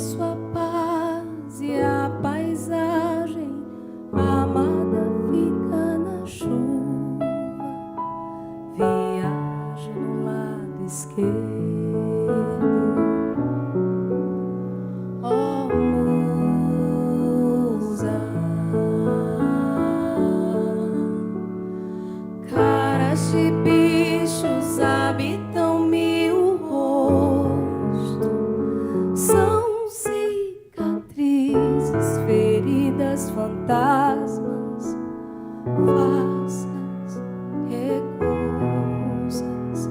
Esqueço a paz e a paisagem, a amada fica na chuva, viajo no lado esquerdo. Oh, musa, caras de bichos habitam mil rostos, são cicatrizes, feridas, fantasmas, farsas, recusas.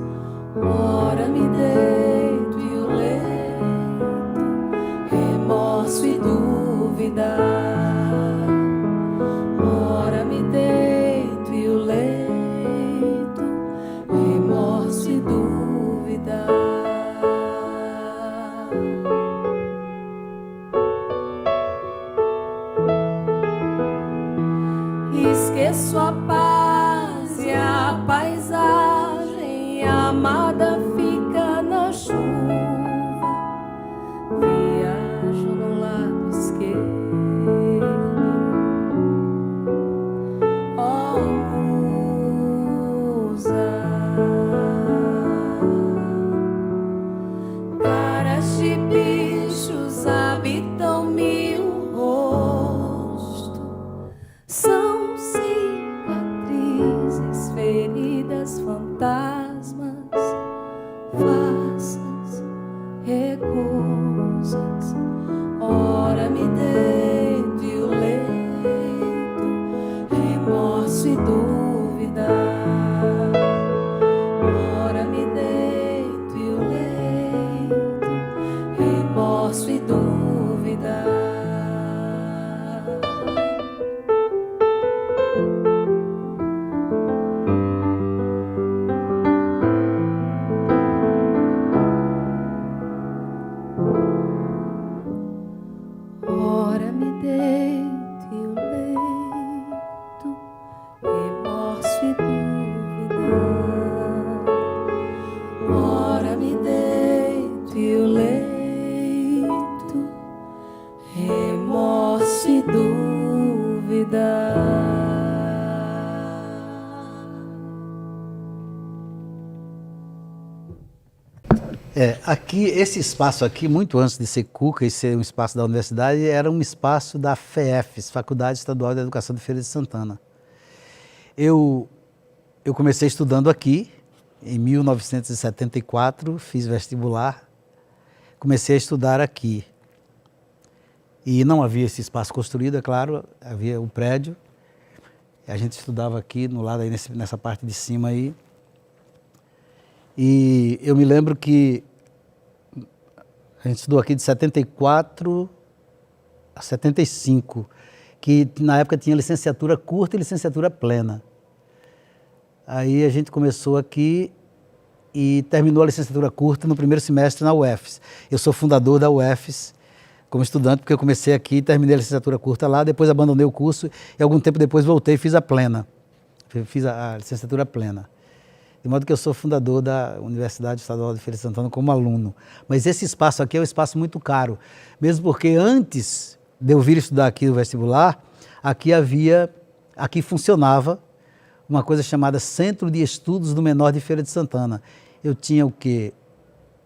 Ora me deito e o leito, remorso e dúvida. Ora me deito e o leito, remorso e dúvida. Esqueço a paz e a paisagem, a amada fica na chuva, viajo no lado esquerdo. Oh, musa, caras de bichos habitam mil rostos, são cicatrizes, feridas, fantasmas, farsas, recusas. Ora me deito e o leito, remorso e dúvida. Ora me deito e o leito, remorso e dúvida. Ora me deito e o leito, remorso e dúvida. Ora me deito e o leito, remorso e dúvida. Aqui, esse espaço aqui, muito antes de ser Cuca e ser um espaço da universidade, era um espaço da FEFES, Faculdade Estadual de Educação de Feira de Santana. Eu comecei estudando aqui, em 1974, fiz vestibular, comecei a estudar aqui. E não havia esse espaço construído, é claro, havia o prédio, a gente estudava aqui, no lado aí, nessa parte de cima aí. E eu me lembro que a gente estudou aqui de 74 a 75, que na época tinha licenciatura curta e licenciatura plena. Aí a gente começou aqui e terminou a licenciatura curta no primeiro semestre na UFES. Eu sou fundador da UFES como estudante, porque eu comecei aqui e terminei a licenciatura curta lá, depois abandonei o curso e algum tempo depois voltei e fiz a plena. Fiz a licenciatura plena. De modo que eu sou fundador da Universidade Estadual de Feira de Santana como aluno. Mas esse espaço aqui é um espaço muito caro, mesmo porque antes de eu vir estudar aqui no vestibular, aqui funcionava uma coisa chamada Centro de Estudos do Menor de Feira de Santana. Eu tinha o quê?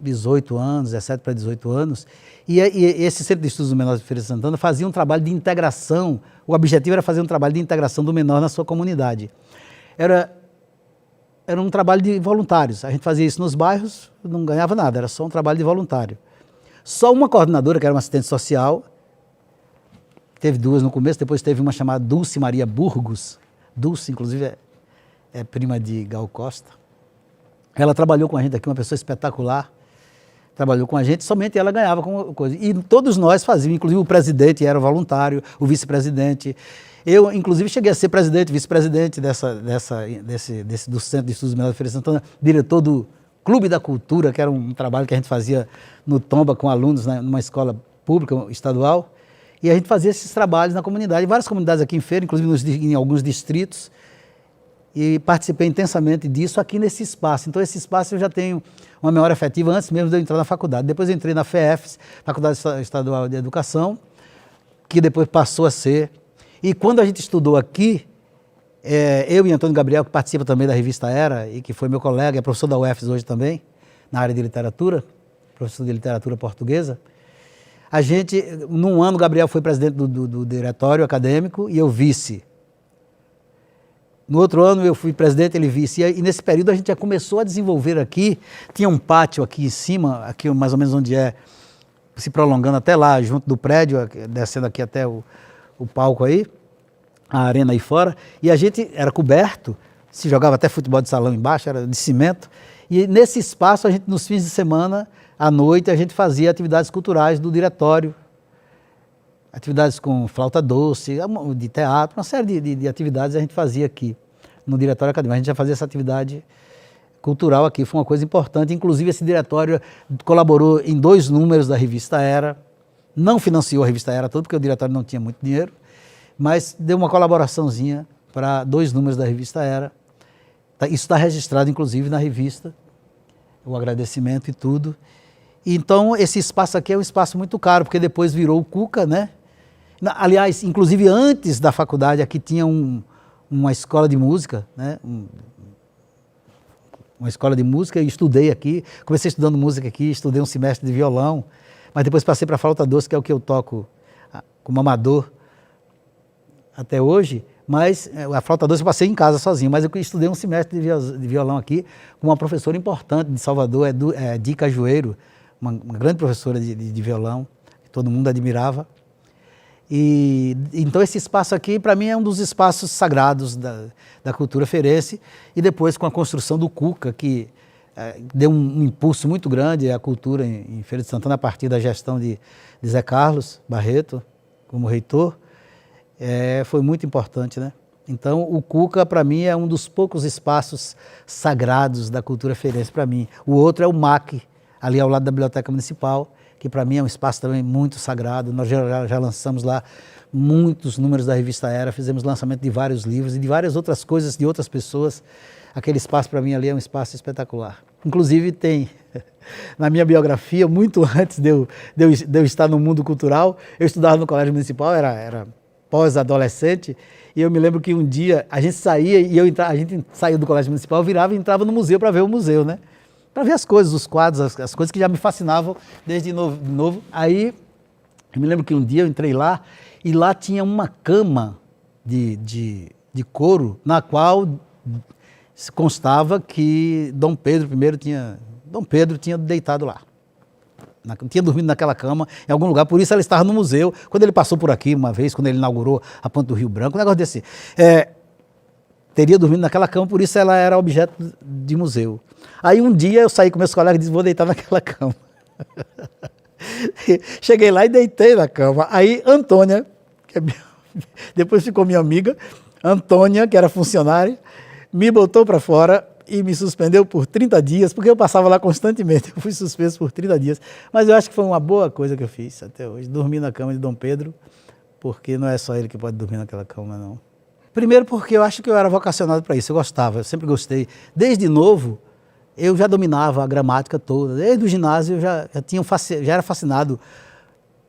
18 anos, 17 para 18 anos, e esse Centro de Estudos do Menor de Feira de Santana fazia um trabalho de integração, o objetivo era fazer um trabalho de integração do menor na sua comunidade. Era um trabalho de voluntários. A gente fazia isso nos bairros, não ganhava nada, era só um trabalho de voluntário. Só uma coordenadora, que era uma assistente social, teve duas no começo, depois teve uma chamada Dulce Maria Burgos. Dulce, inclusive, é prima de Gal Costa. Ela trabalhou com a gente aqui, uma pessoa espetacular. Trabalhou com a gente, somente ela ganhava com coisa. E todos nós fazíamos, inclusive o presidente era voluntário, o vice-presidente. Eu, inclusive, cheguei a ser presidente, vice-presidente do Centro de Estudos do Menor de Feira de Santana, diretor do Clube da Cultura, que era um trabalho que a gente fazia no Tomba com alunos, numa escola pública estadual. E a gente fazia esses trabalhos na comunidade, várias comunidades aqui em Feira, inclusive em alguns distritos. e participei intensamente disso aqui nesse espaço. Então, esse espaço eu já tenho uma memória afetiva antes mesmo de eu entrar na faculdade. Depois eu entrei na FEFES, Faculdade Estadual de Educação, que depois passou a ser. E quando a gente estudou aqui, eu e Antônio Gabriel, que participa também da revista Era, e que foi meu colega, é professor da UFES hoje também, na área de literatura, professor de literatura portuguesa, a gente, num ano, o Gabriel foi presidente do diretório acadêmico e eu vice. No outro ano eu fui presidente, ele vice. E nesse período a gente já começou a desenvolver aqui, tinha um pátio aqui em cima, aqui mais ou menos onde se prolongando até lá, junto do prédio, descendo aqui até o palco aí, a arena aí fora, e a gente era coberto, se jogava até futebol de salão embaixo, era de cimento, e nesse espaço a gente, nos fins de semana, à noite, a gente fazia atividades culturais do diretório, atividades com flauta doce, de teatro, uma série de atividades a gente fazia aqui no diretório acadêmico. A gente já fazia essa atividade cultural aqui, foi uma coisa importante. Inclusive esse diretório colaborou em 2 números da revista Era, não financiou a revista Era toda, porque o diretório não tinha muito dinheiro, mas deu uma colaboraçãozinha para 2 números da revista Era. Isso está registrado inclusive na revista, o agradecimento e tudo. Então esse espaço aqui é um espaço muito caro, porque depois virou o Cuca, né? Aliás, inclusive antes da faculdade, aqui tinha uma escola de música, né? Uma escola de música, e estudei aqui, comecei estudando música aqui, estudei um semestre de violão, mas depois passei para a flauta doce, que é o que eu toco como amador até hoje, mas a flauta doce eu passei em casa sozinho, mas eu estudei um semestre de violão aqui com uma professora importante de Salvador, Di Cajueiro, uma grande professora de violão, que todo mundo admirava. E então esse espaço aqui, para mim, é um dos espaços sagrados da cultura feirense, e depois com a construção do Cuca, que deu um impulso muito grande à cultura em Feira de Santana, a partir da gestão de Zé Carlos Barreto, como reitor, foi muito importante, né? Então o Cuca, para mim, é um dos poucos espaços sagrados da cultura feirense para mim. O outro é o MAC, ali ao lado da Biblioteca Municipal, que para mim é um espaço também muito sagrado. Nós já lançamos lá muitos números da revista Era, fizemos lançamento de vários livros e de várias outras coisas de outras pessoas. Aquele espaço para mim ali é um espaço espetacular. Inclusive tem, na minha biografia, muito antes de eu estar no mundo cultural, eu estudava no Colégio Municipal, era pós-adolescente, e eu me lembro que um dia a gente saía, a gente saía do Colégio Municipal, virava e entrava no museu para ver o museu, né? Para ver as coisas, os quadros, as coisas que já me fascinavam desde novo. Aí, eu me lembro que um dia eu entrei lá, e lá tinha uma cama de couro, na qual constava que Dom Pedro tinha deitado lá. Tinha dormido naquela cama, em algum lugar, por isso ela estava no museu. Quando ele passou por aqui uma vez, quando ele inaugurou a Ponte do Rio Branco, um negócio desse. Teria dormido naquela cama, por isso ela era objeto de museu. Aí um dia eu saí com meus colegas e disse, vou deitar naquela cama. Cheguei lá e deitei na cama. Aí Antônia, depois ficou minha amiga, Antônia, que era funcionária, me botou para fora e me suspendeu por 30 dias, porque eu passava lá constantemente. Eu fui suspenso por 30 dias. Mas eu acho que foi uma boa coisa que eu fiz até hoje, dormir na cama de Dom Pedro, porque não é só ele que pode dormir naquela cama, não. Primeiro porque eu acho que eu era vocacionado para isso, eu gostava, eu sempre gostei. Desde novo, eu já dominava a gramática toda. Desde o ginásio eu já era fascinado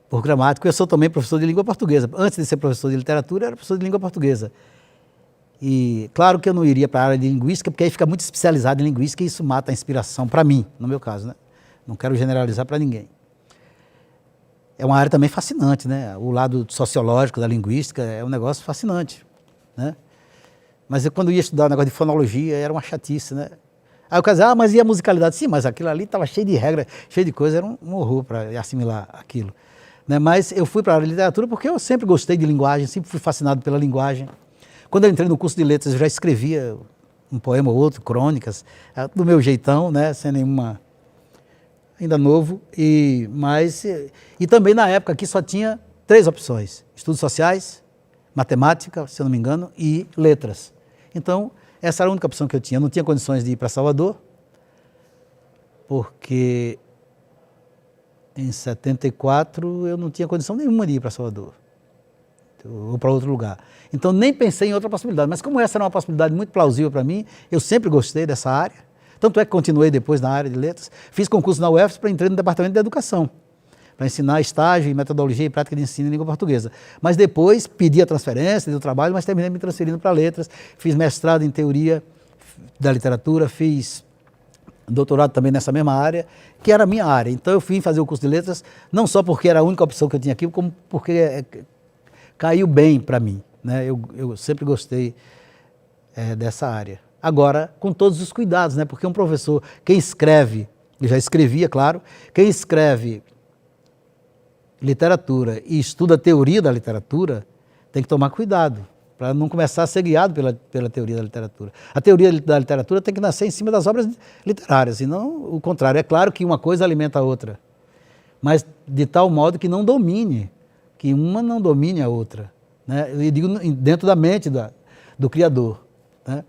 por gramática. Eu sou também professor de língua portuguesa. Antes de ser professor de literatura, eu era professor de língua portuguesa. E claro que eu não iria para a área de linguística, porque aí fica muito especializado em linguística e isso mata a inspiração, para mim, no meu caso, né? Não quero generalizar para ninguém. É uma área também fascinante, né? O lado sociológico da linguística é um negócio fascinante, né? Mas eu, quando ia estudar o negócio de fonologia, era uma chatice, né? Aí eu quero dizer, mas e a musicalidade? Sim, mas aquilo ali estava cheio de regra, cheio de coisa, era um horror para assimilar aquilo, né? Mas eu fui para a área de literatura porque eu sempre gostei de linguagem, sempre fui fascinado pela linguagem. Quando eu entrei no curso de letras, eu já escrevia um poema ou outro, crônicas, do meu jeitão, né? Sem nenhuma... ainda novo, e também na época aqui só tinha 3 opções, estudos sociais, matemática, se eu não me engano, e letras. Então, essa era a única opção que eu tinha. Eu não tinha condições de ir para Salvador, porque em 74 eu não tinha condição nenhuma de ir para Salvador. ou para outro lugar. Então nem pensei em outra possibilidade, mas como essa era uma possibilidade muito plausível para mim, eu sempre gostei dessa área, tanto é que continuei depois na área de letras, fiz concurso na UFS para entrar no departamento de educação, para ensinar estágio, metodologia e prática de ensino em língua portuguesa. Mas depois pedi a transferência do trabalho, mas terminei me transferindo para letras, fiz mestrado em teoria da literatura, fiz doutorado também nessa mesma área, que era a minha área. Então eu fui fazer o curso de letras, não só porque era a única opção que eu tinha aqui, como porque caiu bem para mim, né? Eu sempre gostei dessa área. Agora, com todos os cuidados, né? Porque um professor, quem escreve, eu já escrevia, claro, quem escreve literatura e estuda a teoria da literatura, tem que tomar cuidado, para não começar a ser guiado pela teoria da literatura. A teoria da literatura tem que nascer em cima das obras literárias, e não o contrário. É claro que uma coisa alimenta a outra, mas de tal modo que não domine, que uma não domine a outra, né? Eu digo dentro da mente do criador, né?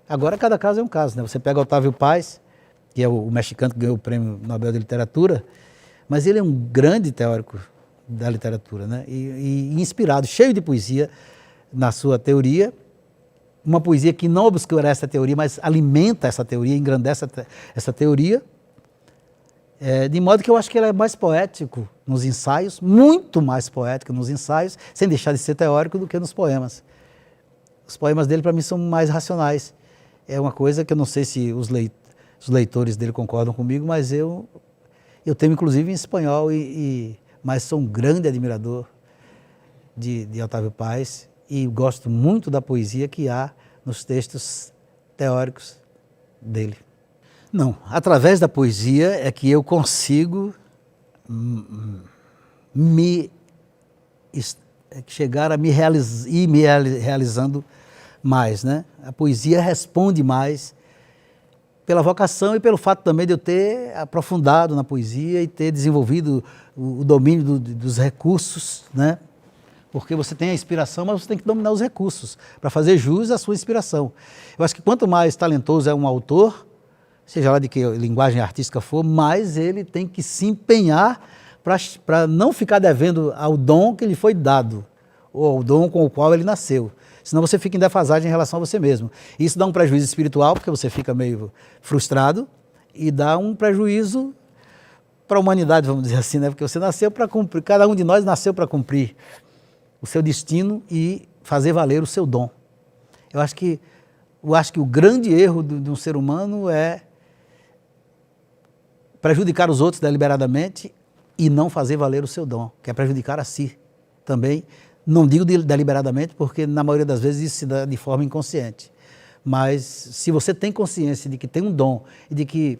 Agora cada caso é um caso, né? Você pega Otávio Paz, que é o mexicano que ganhou o Prêmio Nobel de Literatura, mas ele é um grande teórico da literatura, né? E inspirado, cheio de poesia na sua teoria, uma poesia que não obscurece a teoria, mas alimenta essa teoria, engrandece essa teoria, de modo que eu acho que ele é mais poético nos ensaios, muito mais poético nos ensaios, sem deixar de ser teórico, do que nos poemas. Os poemas dele, para mim, são mais racionais. É uma coisa que eu não sei se os leitores dele concordam comigo, mas eu tenho, inclusive, em espanhol, mas sou um grande admirador de Otávio Paz, e gosto muito da poesia que há nos textos teóricos dele. Não, através da poesia é que eu consigo chegar a me realizando mais, né? A poesia responde mais pela vocação e pelo fato também de eu ter aprofundado na poesia e ter desenvolvido o domínio dos recursos, né? Porque você tem a inspiração, mas você tem que dominar os recursos para fazer jus à sua inspiração. Eu acho que quanto mais talentoso é um autor, seja lá de que linguagem artística for, mais ele tem que se empenhar para não ficar devendo ao dom que lhe foi dado, ou ao dom com o qual ele nasceu. Senão você fica em defasagem em relação a você mesmo. Isso dá um prejuízo espiritual, porque você fica meio frustrado, e dá um prejuízo para a humanidade, vamos dizer assim, né? Porque você nasceu para cumprir, cada um de nós nasceu para cumprir o seu destino e fazer valer o seu dom. Eu acho que o grande erro de um ser humano é prejudicar os outros deliberadamente e não fazer valer o seu dom, que é prejudicar a si também. Não digo deliberadamente, porque na maioria das vezes isso se dá de forma inconsciente. Mas se você tem consciência de que tem um dom e de que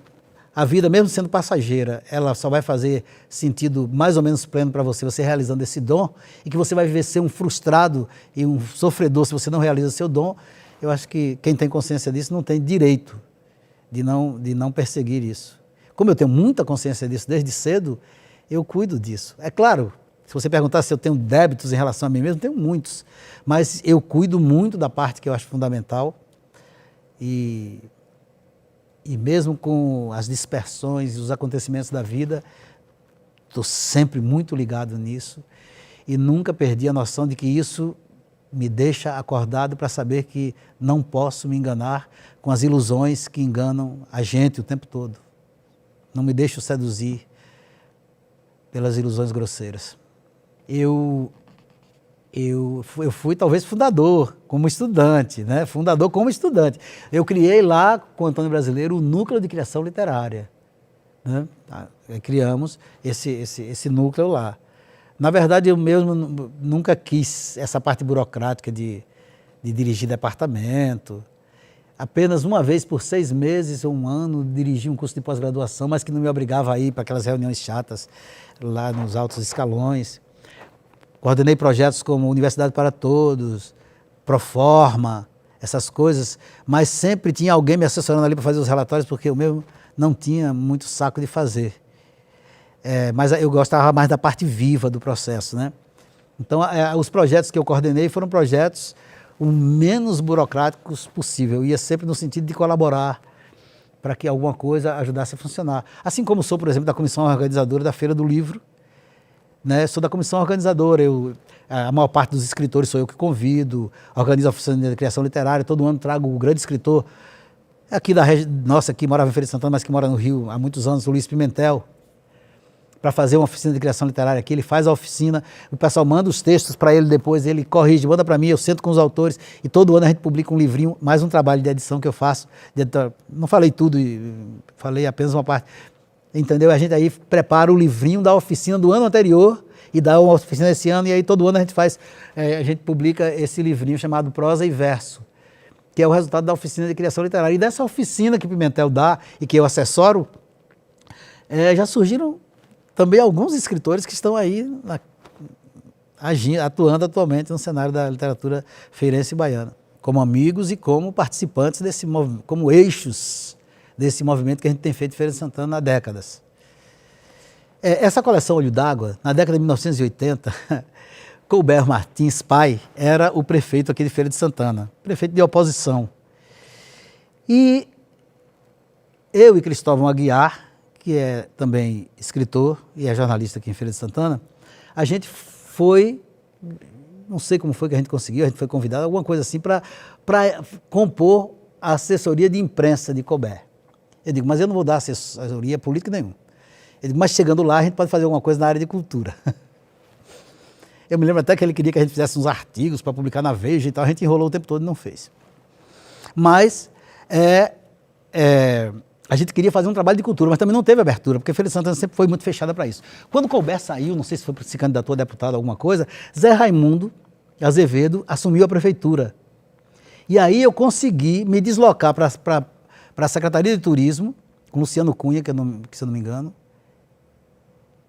a vida, mesmo sendo passageira, ela só vai fazer sentido mais ou menos pleno para você realizando esse dom, e que você vai viver ser um frustrado e um sofredor se você não realiza seu dom, eu acho que quem tem consciência disso não tem direito de não perseguir isso. Como eu tenho muita consciência disso desde cedo, eu cuido disso. É claro, se você perguntar se eu tenho débitos em relação a mim mesmo, tenho muitos, mas eu cuido muito da parte que eu acho fundamental, e mesmo com as dispersões e os acontecimentos da vida, estou sempre muito ligado nisso e nunca perdi a noção de que isso me deixa acordado para saber que não posso me enganar com as ilusões que enganam a gente o tempo todo. Não me deixo seduzir pelas ilusões grosseiras. Eu fui talvez fundador como estudante, né? Fundador como estudante. Eu criei lá com o Antônio Brasileiro o Núcleo de Criação Literária, né? Criamos esse núcleo lá. Na verdade, eu mesmo nunca quis essa parte burocrática de dirigir departamento. Apenas uma vez por 6 meses ou um ano dirigi um curso de pós-graduação, mas que não me obrigava a ir para aquelas reuniões chatas lá nos altos escalões. Coordenei projetos como Universidade para Todos, Proforma, essas coisas, mas sempre tinha alguém me assessorando ali para fazer os relatórios, porque eu mesmo não tinha muito saco de fazer. Mas eu gostava mais da parte viva do processo, né? Então, os projetos que eu coordenei foram projetos o menos burocráticos possível. Eu ia sempre no sentido de colaborar para que alguma coisa ajudasse a funcionar. Assim como sou, por exemplo, da comissão organizadora da Feira do Livro, né? Sou da comissão organizadora, a maior parte dos escritores sou eu que convido, organizo a oficina de criação literária, todo ano trago o grande escritor, aqui da região, nossa, aqui morava em Feira de Santana, mas que mora no Rio há muitos anos, o Luiz Pimentel, para fazer uma oficina de criação literária aqui. Ele faz a oficina, o pessoal manda os textos para ele depois, ele corrige, manda para mim, eu sento com os autores e todo ano a gente publica um livrinho, mais um trabalho de edição que eu faço. Não falei tudo, falei apenas uma parte, entendeu? A gente aí prepara o livrinho da oficina do ano anterior e dá uma oficina esse ano, e aí todo ano a gente faz, a gente publica esse livrinho chamado Prosa e Verso, que é o resultado da oficina de criação literária. E dessa oficina que Pimentel dá e que eu assessoro, já surgiram também alguns escritores que estão aí atuando atualmente no cenário da literatura feirense e baiana, como amigos e como participantes desse movimento, como eixos desse movimento que a gente tem feito em Feira de Santana há décadas. Essa coleção Olho d'Água, na década de 1980, Colbert Martins, pai, era o prefeito aqui de Feira de Santana, prefeito de oposição. E eu e Cristóvão Aguiar, que é também escritor e é jornalista aqui em Feira de Santana, a gente foi, não sei como foi que a gente conseguiu, a gente foi convidado, alguma coisa assim, para compor a assessoria de imprensa de Colbert. Eu digo, mas eu não vou dar assessoria política nenhuma. Eu digo, mas chegando lá a gente pode fazer alguma coisa na área de cultura. Eu me lembro até que ele queria que a gente fizesse uns artigos para publicar na Veja e tal, a gente enrolou o tempo todo e não fez. Mas a gente queria fazer um trabalho de cultura, mas também não teve abertura, porque Feira de Santana sempre foi muito fechada para isso. Quando Colbert saiu, não sei se foi se candidatou a deputado alguma coisa, Zé Raimundo Azevedo assumiu a prefeitura. E aí eu consegui me deslocar para a Secretaria de Turismo, com Luciano Cunha, que se eu não me engano,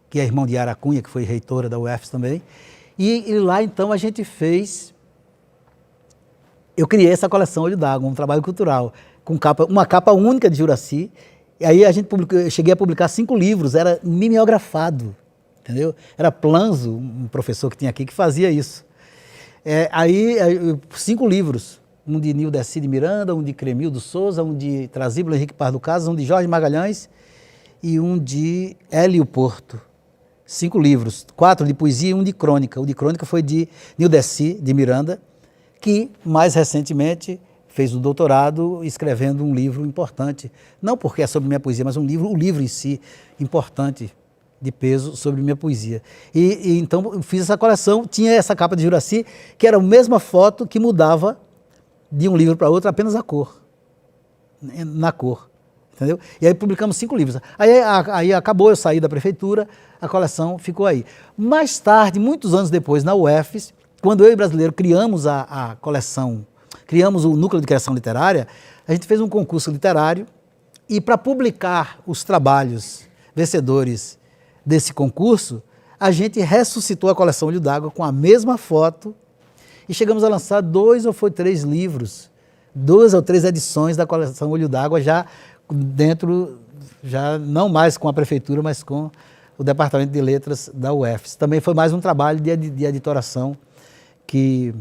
que é irmão de Yara Cunha, que foi reitora da UFES também. E lá então a gente eu criei essa coleção Olho d'Água, um trabalho cultural, com uma capa única de Juracy. E aí eu cheguei a publicar 5 livros, era mimeografado, entendeu? Era Planzo, um professor que tinha aqui, que fazia isso. 5 livros, um de Nildeci de Miranda, um de Cremildo Souza, um de Trasíbulo Henrique Pardo Casas, um de Jorge Magalhães e um de Hélio Porto. 5 livros, 4 de poesia e um de crônica. O de crônica foi de Nildeci de Miranda, que mais recentemente fez o doutorado escrevendo um livro importante, não porque é sobre minha poesia, mas o livro em si importante, de peso, sobre minha poesia. E então eu fiz essa coleção, tinha essa capa de Juracy, que era a mesma foto que mudava de um livro para outro, apenas a cor, na cor. Entendeu? E aí publicamos 5 livros. Aí acabou, eu saí da prefeitura, a coleção ficou aí. Mais tarde, muitos anos depois, na UFES, quando eu e o Brasileiro criamos a coleção, criamos o Núcleo de Criação Literária, a gente fez um concurso literário e para publicar os trabalhos vencedores desse concurso, a gente ressuscitou a coleção Olho d'Água com a mesma foto e chegamos a lançar 2 ou 3 livros, 2 ou 3 edições da coleção Olho d'Água já não mais com a prefeitura, mas com o Departamento de Letras da UFES. Também foi mais um trabalho de editoração que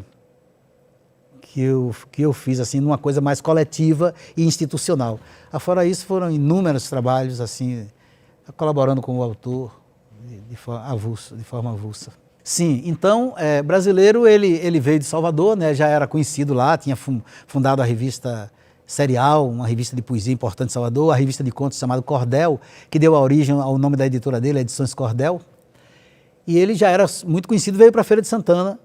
eu fiz assim, numa coisa mais coletiva e institucional. Afora isso, foram inúmeros trabalhos assim, colaborando com o autor de forma avulsa. Sim, então, Brasileiro, ele veio de Salvador, né, já era conhecido lá, tinha fundado a revista Serial, uma revista de poesia importante de Salvador, a revista de contos chamada Cordel, que deu a origem ao nome da editora dele, Edições Cordel. E ele já era muito conhecido, veio para a Feira de Santana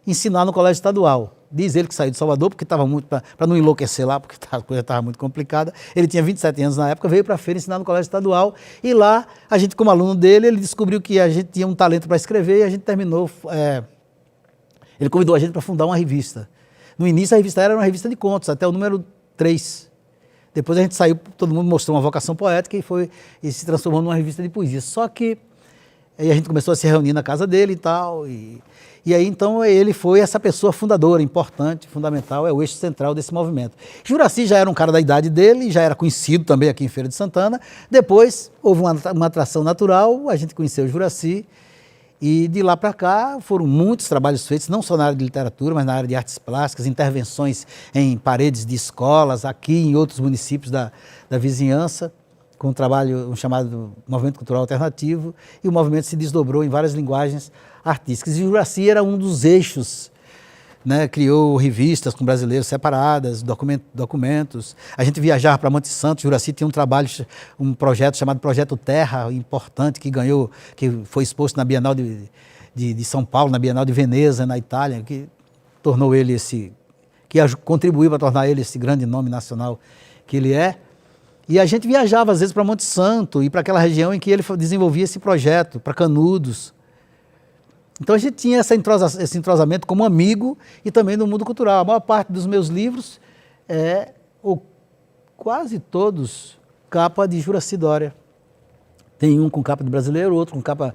ensinar no colégio estadual. Diz ele que saiu de Salvador, porque estava muito, para não enlouquecer lá, porque a coisa estava muito complicada. Ele tinha 27 anos na época, veio para a feira ensinar no colégio estadual, e lá, a gente como aluno dele, ele descobriu que a gente tinha um talento para escrever, e a gente terminou, ele convidou a gente para fundar uma revista. No início a revista era uma revista de contos, até o número 3. Depois a gente saiu, todo mundo mostrou uma vocação poética e se transformou numa revista de poesia. Só que aí a gente começou a se reunir na casa dele e tal, e aí então ele foi essa pessoa fundadora, importante, fundamental, é o eixo central desse movimento. Juracy já era um cara da idade dele, já era conhecido também aqui em Feira de Santana. Depois houve uma atração natural, a gente conheceu o Juracy, e de lá para cá foram muitos trabalhos feitos, não só na área de literatura, mas na área de artes plásticas, intervenções em paredes de escolas, aqui em outros municípios da vizinhança. com um trabalho chamado Movimento Cultural Alternativo, e o movimento se desdobrou em várias linguagens artísticas. E Juracy era um dos eixos, né? Criou revistas com brasileiros separadas, documentos. A gente viajava para Monte Santo. Juracy tinha um projeto chamado Projeto Terra, importante, que foi exposto na Bienal de São Paulo, na Bienal de Veneza, na Itália, que tornou ele contribuiu para tornar ele esse grande nome nacional que ele é. E a gente viajava, às vezes, para Monte Santo e para aquela região em que ele desenvolvia esse projeto, para Canudos. Então a gente tinha esse entrosamento como amigo e também no mundo cultural. A maior parte dos meus livros ou quase todos, capa de Juracy Dória. Tem um com capa de brasileiro, outro com capa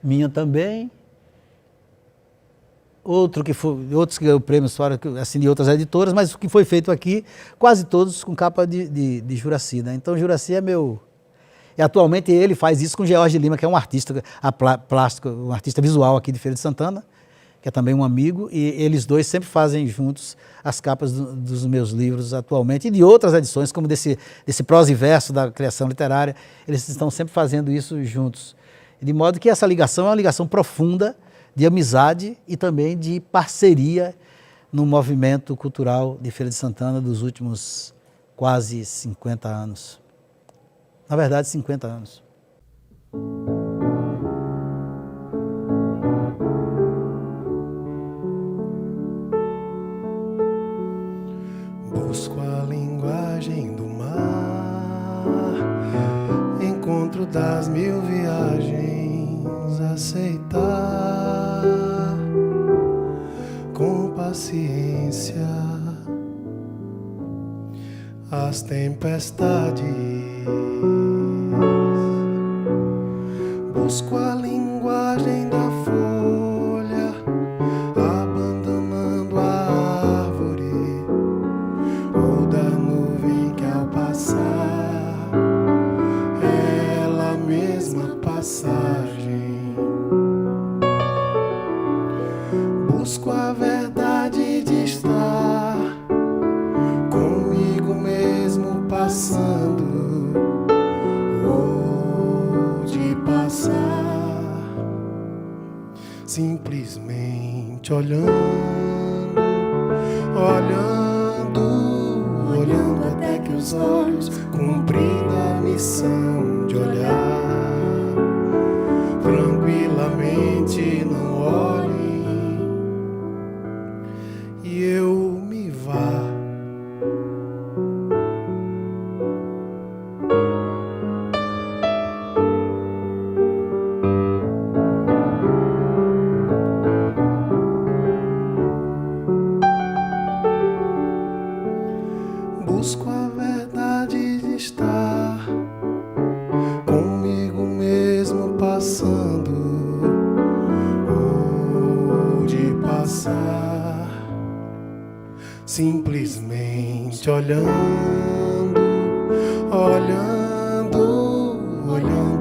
minha também. Outros que ganhou prêmios fora, assim, de outras editoras, mas o que foi feito aqui, quase todos com capa de Juracy, né? Então Juracy é meu... E atualmente ele faz isso com George Lima, que é um artista plástico, um artista visual aqui de Feira de Santana, que é também um amigo, e eles dois sempre fazem juntos as capas dos meus livros atualmente, e de outras edições, como desse prosa e verso da criação literária, eles estão sempre fazendo isso juntos. De modo que essa ligação é uma ligação profunda, de amizade e também de parceria no movimento cultural de Feira de Santana dos últimos quase 50 anos. Na verdade, 50 anos. Busco a linguagem do mar, encontro das mil viagens, aceitar com paciência as tempestades. Busco a linguagem da folha, abandonando a árvore, ou da nuvem que ao passar, ela mesma passagem. Busco a verdade de estar comigo mesmo passando, ou de passar, simplesmente olhando, até que os olhos cumprindo a missão de olhar tranquilamente, não olhem e eu me vá. Busco a verdade de estar comigo mesmo passando, ou de passar, simplesmente olhando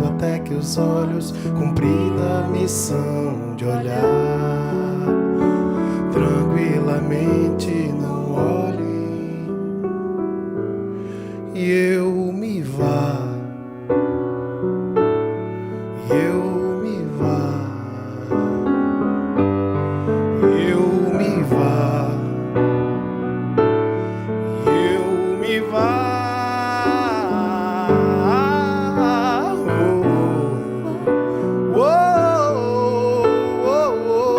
até que os olhos cumprindo a missão de olhar tranquilamente, não olhem e eu me vá, eu me vá, eu me vá, eu me vá. Oh, oh, oh,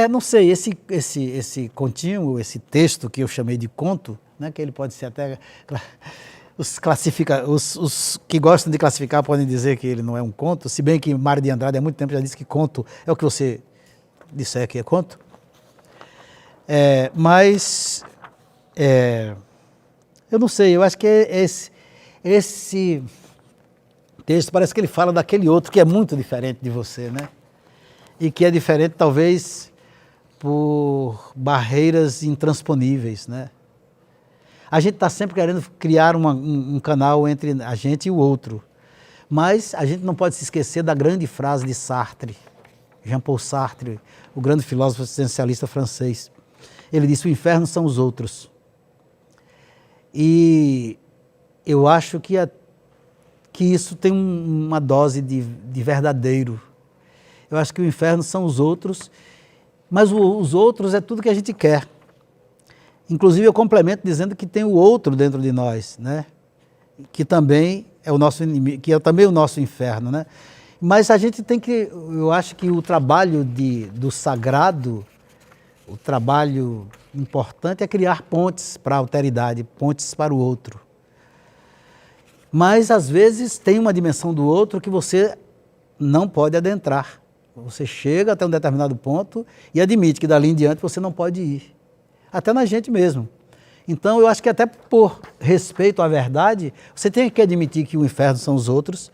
Não sei, esse contínuo, esse texto que eu chamei de conto, né, que ele pode ser até... Os que gostam de classificar podem dizer que ele não é um conto, se bem que Mário de Andrade há muito tempo já disse que conto é o que você disser que é conto. Eu não sei, eu acho que esse texto parece que ele fala daquele outro que é muito diferente de você, né? E que é diferente talvez por barreiras intransponíveis, né? A gente está sempre querendo criar um canal entre a gente e o outro. Mas a gente não pode se esquecer da grande frase de Sartre, Jean-Paul Sartre, o grande filósofo existencialista francês. Ele disse: o inferno são os outros. E eu acho que isso tem uma dose de verdadeiro. Eu acho que o inferno são os outros, mas os outros é tudo que a gente quer. Inclusive eu complemento dizendo que tem o outro dentro de nós, né? Que também é o nosso inimigo, que é também o nosso inferno, né? Mas a gente tem que, eu acho que o trabalho do sagrado, o trabalho importante é criar pontes para a alteridade, pontes para o outro. Mas às vezes tem uma dimensão do outro que você não pode adentrar. Você chega até um determinado ponto e admite que dali em diante você não pode ir. Até na gente mesmo. Então eu acho que até por respeito à verdade, você tem que admitir que o inferno são os outros,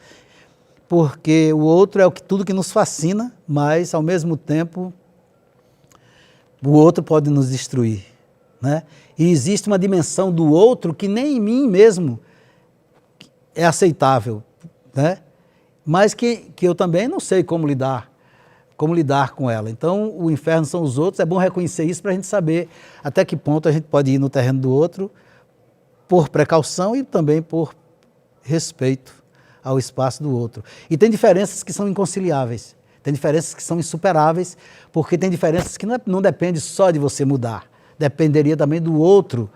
porque o outro é tudo que nos fascina, mas ao mesmo tempo o outro pode nos destruir, né? E existe uma dimensão do outro que nem em mim mesmo é aceitável, né? Mas que eu também não sei como lidar com ela. Então, o inferno são os outros, é bom reconhecer isso para a gente saber até que ponto a gente pode ir no terreno do outro por precaução e também por respeito ao espaço do outro. E tem diferenças que são inconciliáveis, tem diferenças que são insuperáveis, porque tem diferenças que não depende só de você mudar, dependeria também do outro,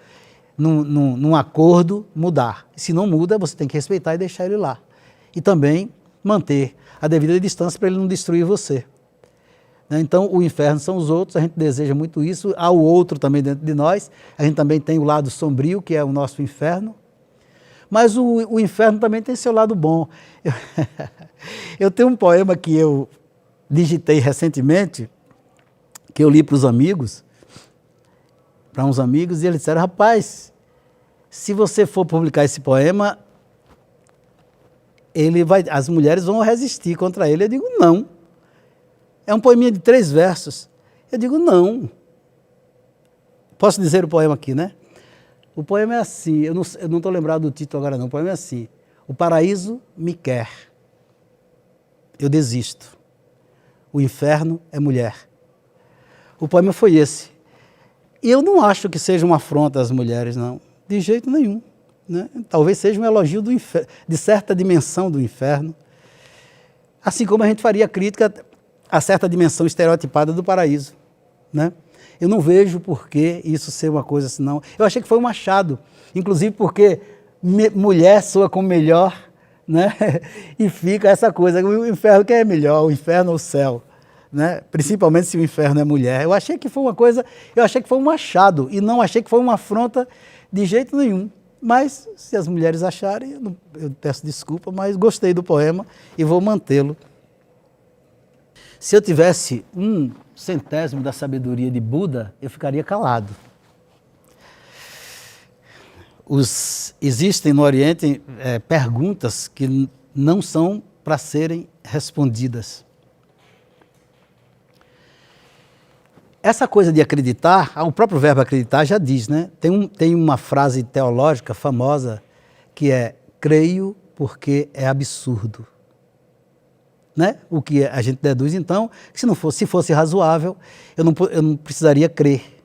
num acordo, mudar. Se não muda, você tem que respeitar e deixar ele lá. E também manter a devida distância para ele não destruir você. Então, o inferno são os outros, a gente deseja muito isso, há o outro também dentro de nós, a gente também tem o lado sombrio, que é o nosso inferno, mas o inferno também tem seu lado bom. Eu tenho um poema que eu digitei recentemente, que eu li para uns amigos, e eles disseram: rapaz, se você for publicar esse poema, as mulheres vão resistir contra ele. Eu digo: não. É um poeminha de 3 versos. Eu digo: não. Posso dizer o poema aqui, né? O poema é assim, eu não estou lembrado do título agora não, o poema é assim: o paraíso me quer, eu desisto, o inferno é mulher. O poema foi esse. E eu não acho que seja uma afronta às mulheres, não, de jeito nenhum, né? Talvez seja um elogio de certa dimensão do inferno, assim como a gente faria crítica a certa dimensão estereotipada do paraíso, né? Eu não vejo por que isso ser uma coisa assim, não. Eu achei que foi um achado, inclusive porque mulher soa como melhor, né? E fica essa coisa, o inferno que é melhor, o inferno ou o céu, né? Principalmente se o inferno é mulher. Eu achei que foi uma coisa, eu achei que foi um achado, e não achei que foi uma afronta de jeito nenhum. Mas, se as mulheres acharem, eu peço desculpa, mas gostei do poema e vou mantê-lo. Se eu tivesse 1/100º da sabedoria de Buda, eu ficaria calado. Existem no Oriente perguntas que não são para serem respondidas. Essa coisa de acreditar, o próprio verbo acreditar já diz, né? Tem uma frase teológica famosa que é: creio porque é absurdo. Né? O que a gente deduz, então, que se fosse razoável, eu não precisaria crer.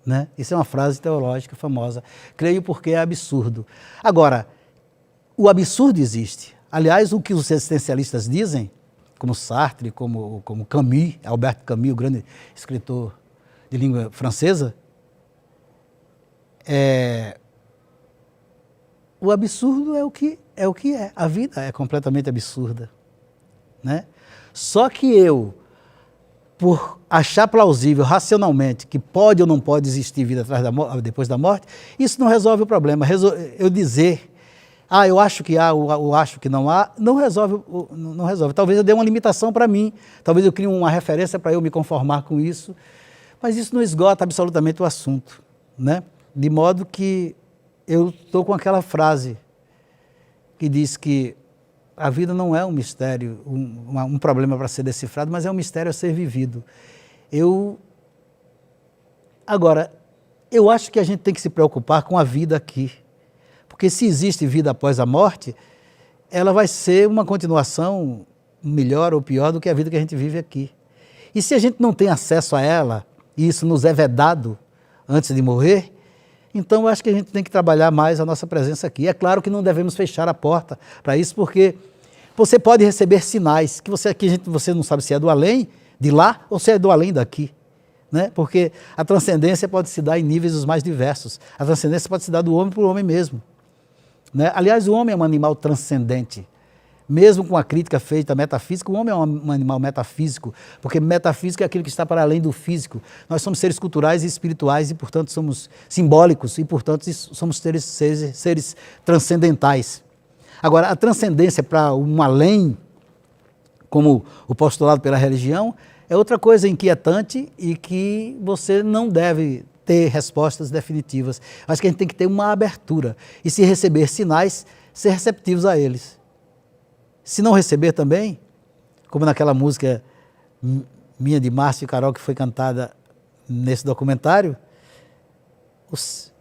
Né? Isso é uma frase teológica famosa. Creio porque é absurdo. Agora, o absurdo existe. Aliás, o que os existencialistas dizem, como Sartre, como Camus, Albert Camus, o grande escritor de língua francesa, o absurdo é o que é. A vida é completamente absurda. Né? Só que eu, por achar plausível racionalmente que pode ou não pode existir vida depois da morte, isso não resolve o problema. Eu dizer, eu acho que há, ou acho que não há, não resolve. Talvez eu dê uma limitação para mim, talvez eu crie uma referência para eu me conformar com isso, mas isso não esgota absolutamente o assunto. Né? De modo que eu estou com aquela frase que diz que a vida não é um mistério, um problema para ser decifrado, mas é um mistério a ser vivido. Agora, Eu acho que a gente tem que se preocupar com a vida aqui. Porque se existe vida após a morte, ela vai ser uma continuação melhor ou pior do que a vida que a gente vive aqui. E se a gente não tem acesso a ela, e isso nos é vedado antes de morrer, então eu acho que a gente tem que trabalhar mais a nossa presença aqui. É claro que não devemos fechar a porta para isso, porque você pode receber sinais que você não sabe se é do além de lá ou se é do além daqui. Né? Porque a transcendência pode se dar em níveis os mais diversos. A transcendência pode se dar do homem para o homem mesmo. Né? Aliás, o homem é um animal transcendente. Mesmo com a crítica feita à metafísica, o homem é um animal metafísico, porque metafísico é aquilo que está para além do físico. Nós somos seres culturais e espirituais e, portanto, somos simbólicos e, portanto, somos seres transcendentais. Agora, a transcendência para um além, como o postulado pela religião, é outra coisa inquietante e que você não deve ter respostas definitivas. Acho que a gente tem que ter uma abertura e, se receber sinais, ser receptivos a eles. Se não receber também, como naquela música minha de Márcio e Carol, que foi cantada nesse documentário,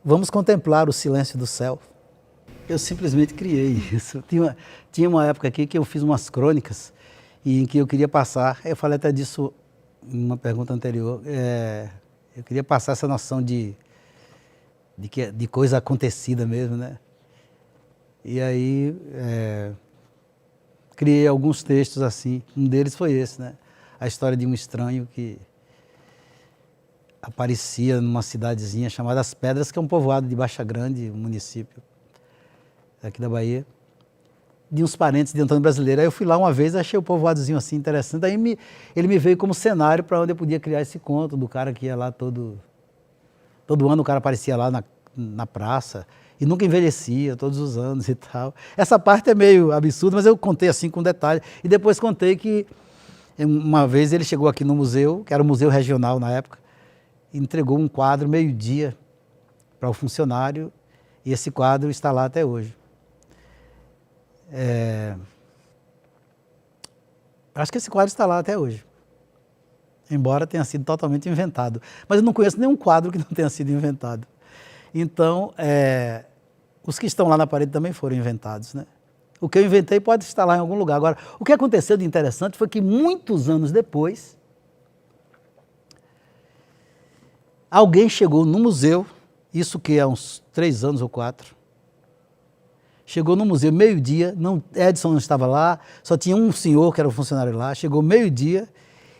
vamos contemplar o silêncio do céu. Eu simplesmente criei isso. Tinha uma época aqui que eu fiz umas crônicas em que eu queria passar, eu falei até disso em uma pergunta anterior, eu queria passar essa noção de coisa acontecida mesmo, né? E aí criei alguns textos assim, um deles foi esse, né? A história de um estranho que aparecia numa cidadezinha chamada As Pedras, que é um povoado de Baixa Grande, um município aqui da Bahia, de uns parentes de Antônio Brasileiro. Aí eu fui lá uma vez, achei o povoadozinho assim interessante, aí ele me veio como cenário para onde eu podia criar esse conto do cara que ia lá todo ano, o cara aparecia lá na praça, e nunca envelhecia, todos os anos e tal. Essa parte é meio absurda, mas eu contei assim com detalhe. E depois contei que uma vez ele chegou aqui no museu, que era o museu regional na época, e entregou um quadro meio-dia para o funcionário, e esse quadro está lá até hoje. Acho que esse quadro está lá até hoje, embora tenha sido totalmente inventado. Mas eu não conheço nenhum quadro que não tenha sido inventado. Então, os que estão lá na parede também foram inventados, né? O que eu inventei pode estar lá em algum lugar. Agora, o que aconteceu de interessante foi que muitos anos depois, alguém chegou no museu, isso que há uns 3 anos ou 4, chegou no museu meio-dia, Edson não estava lá, só tinha um senhor que era o funcionário lá, chegou meio-dia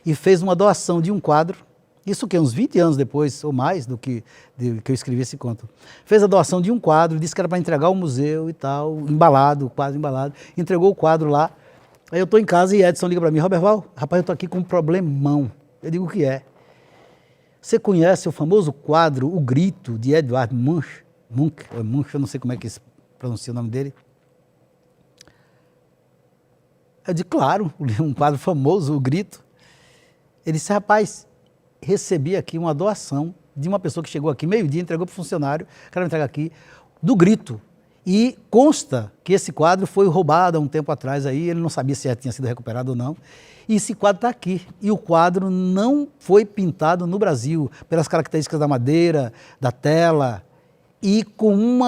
e fez uma doação de um quadro. Isso que uns 20 anos depois, ou mais, do que eu escrevi esse conto. Fez a doação de um quadro, disse que era para entregar ao museu e tal, embalado, o quadro embalado. Entregou o quadro lá. Aí eu estou em casa e Edson liga para mim: Roberval, rapaz, eu estou aqui com um problemão. Eu digo: o que é? Você conhece o famoso quadro O Grito, de Edvard Munch, eu não sei como é que se pronuncia o nome dele. Eu digo: claro, um quadro famoso, O Grito. Ele disse: rapaz, recebi aqui uma doação de uma pessoa que chegou aqui meio-dia, entregou para o funcionário, quero entregar aqui, do Grito. E consta que esse quadro foi roubado há um tempo atrás aí, ele não sabia se já tinha sido recuperado ou não. E esse quadro está aqui. E o quadro não foi pintado no Brasil, pelas características da madeira, da tela, e com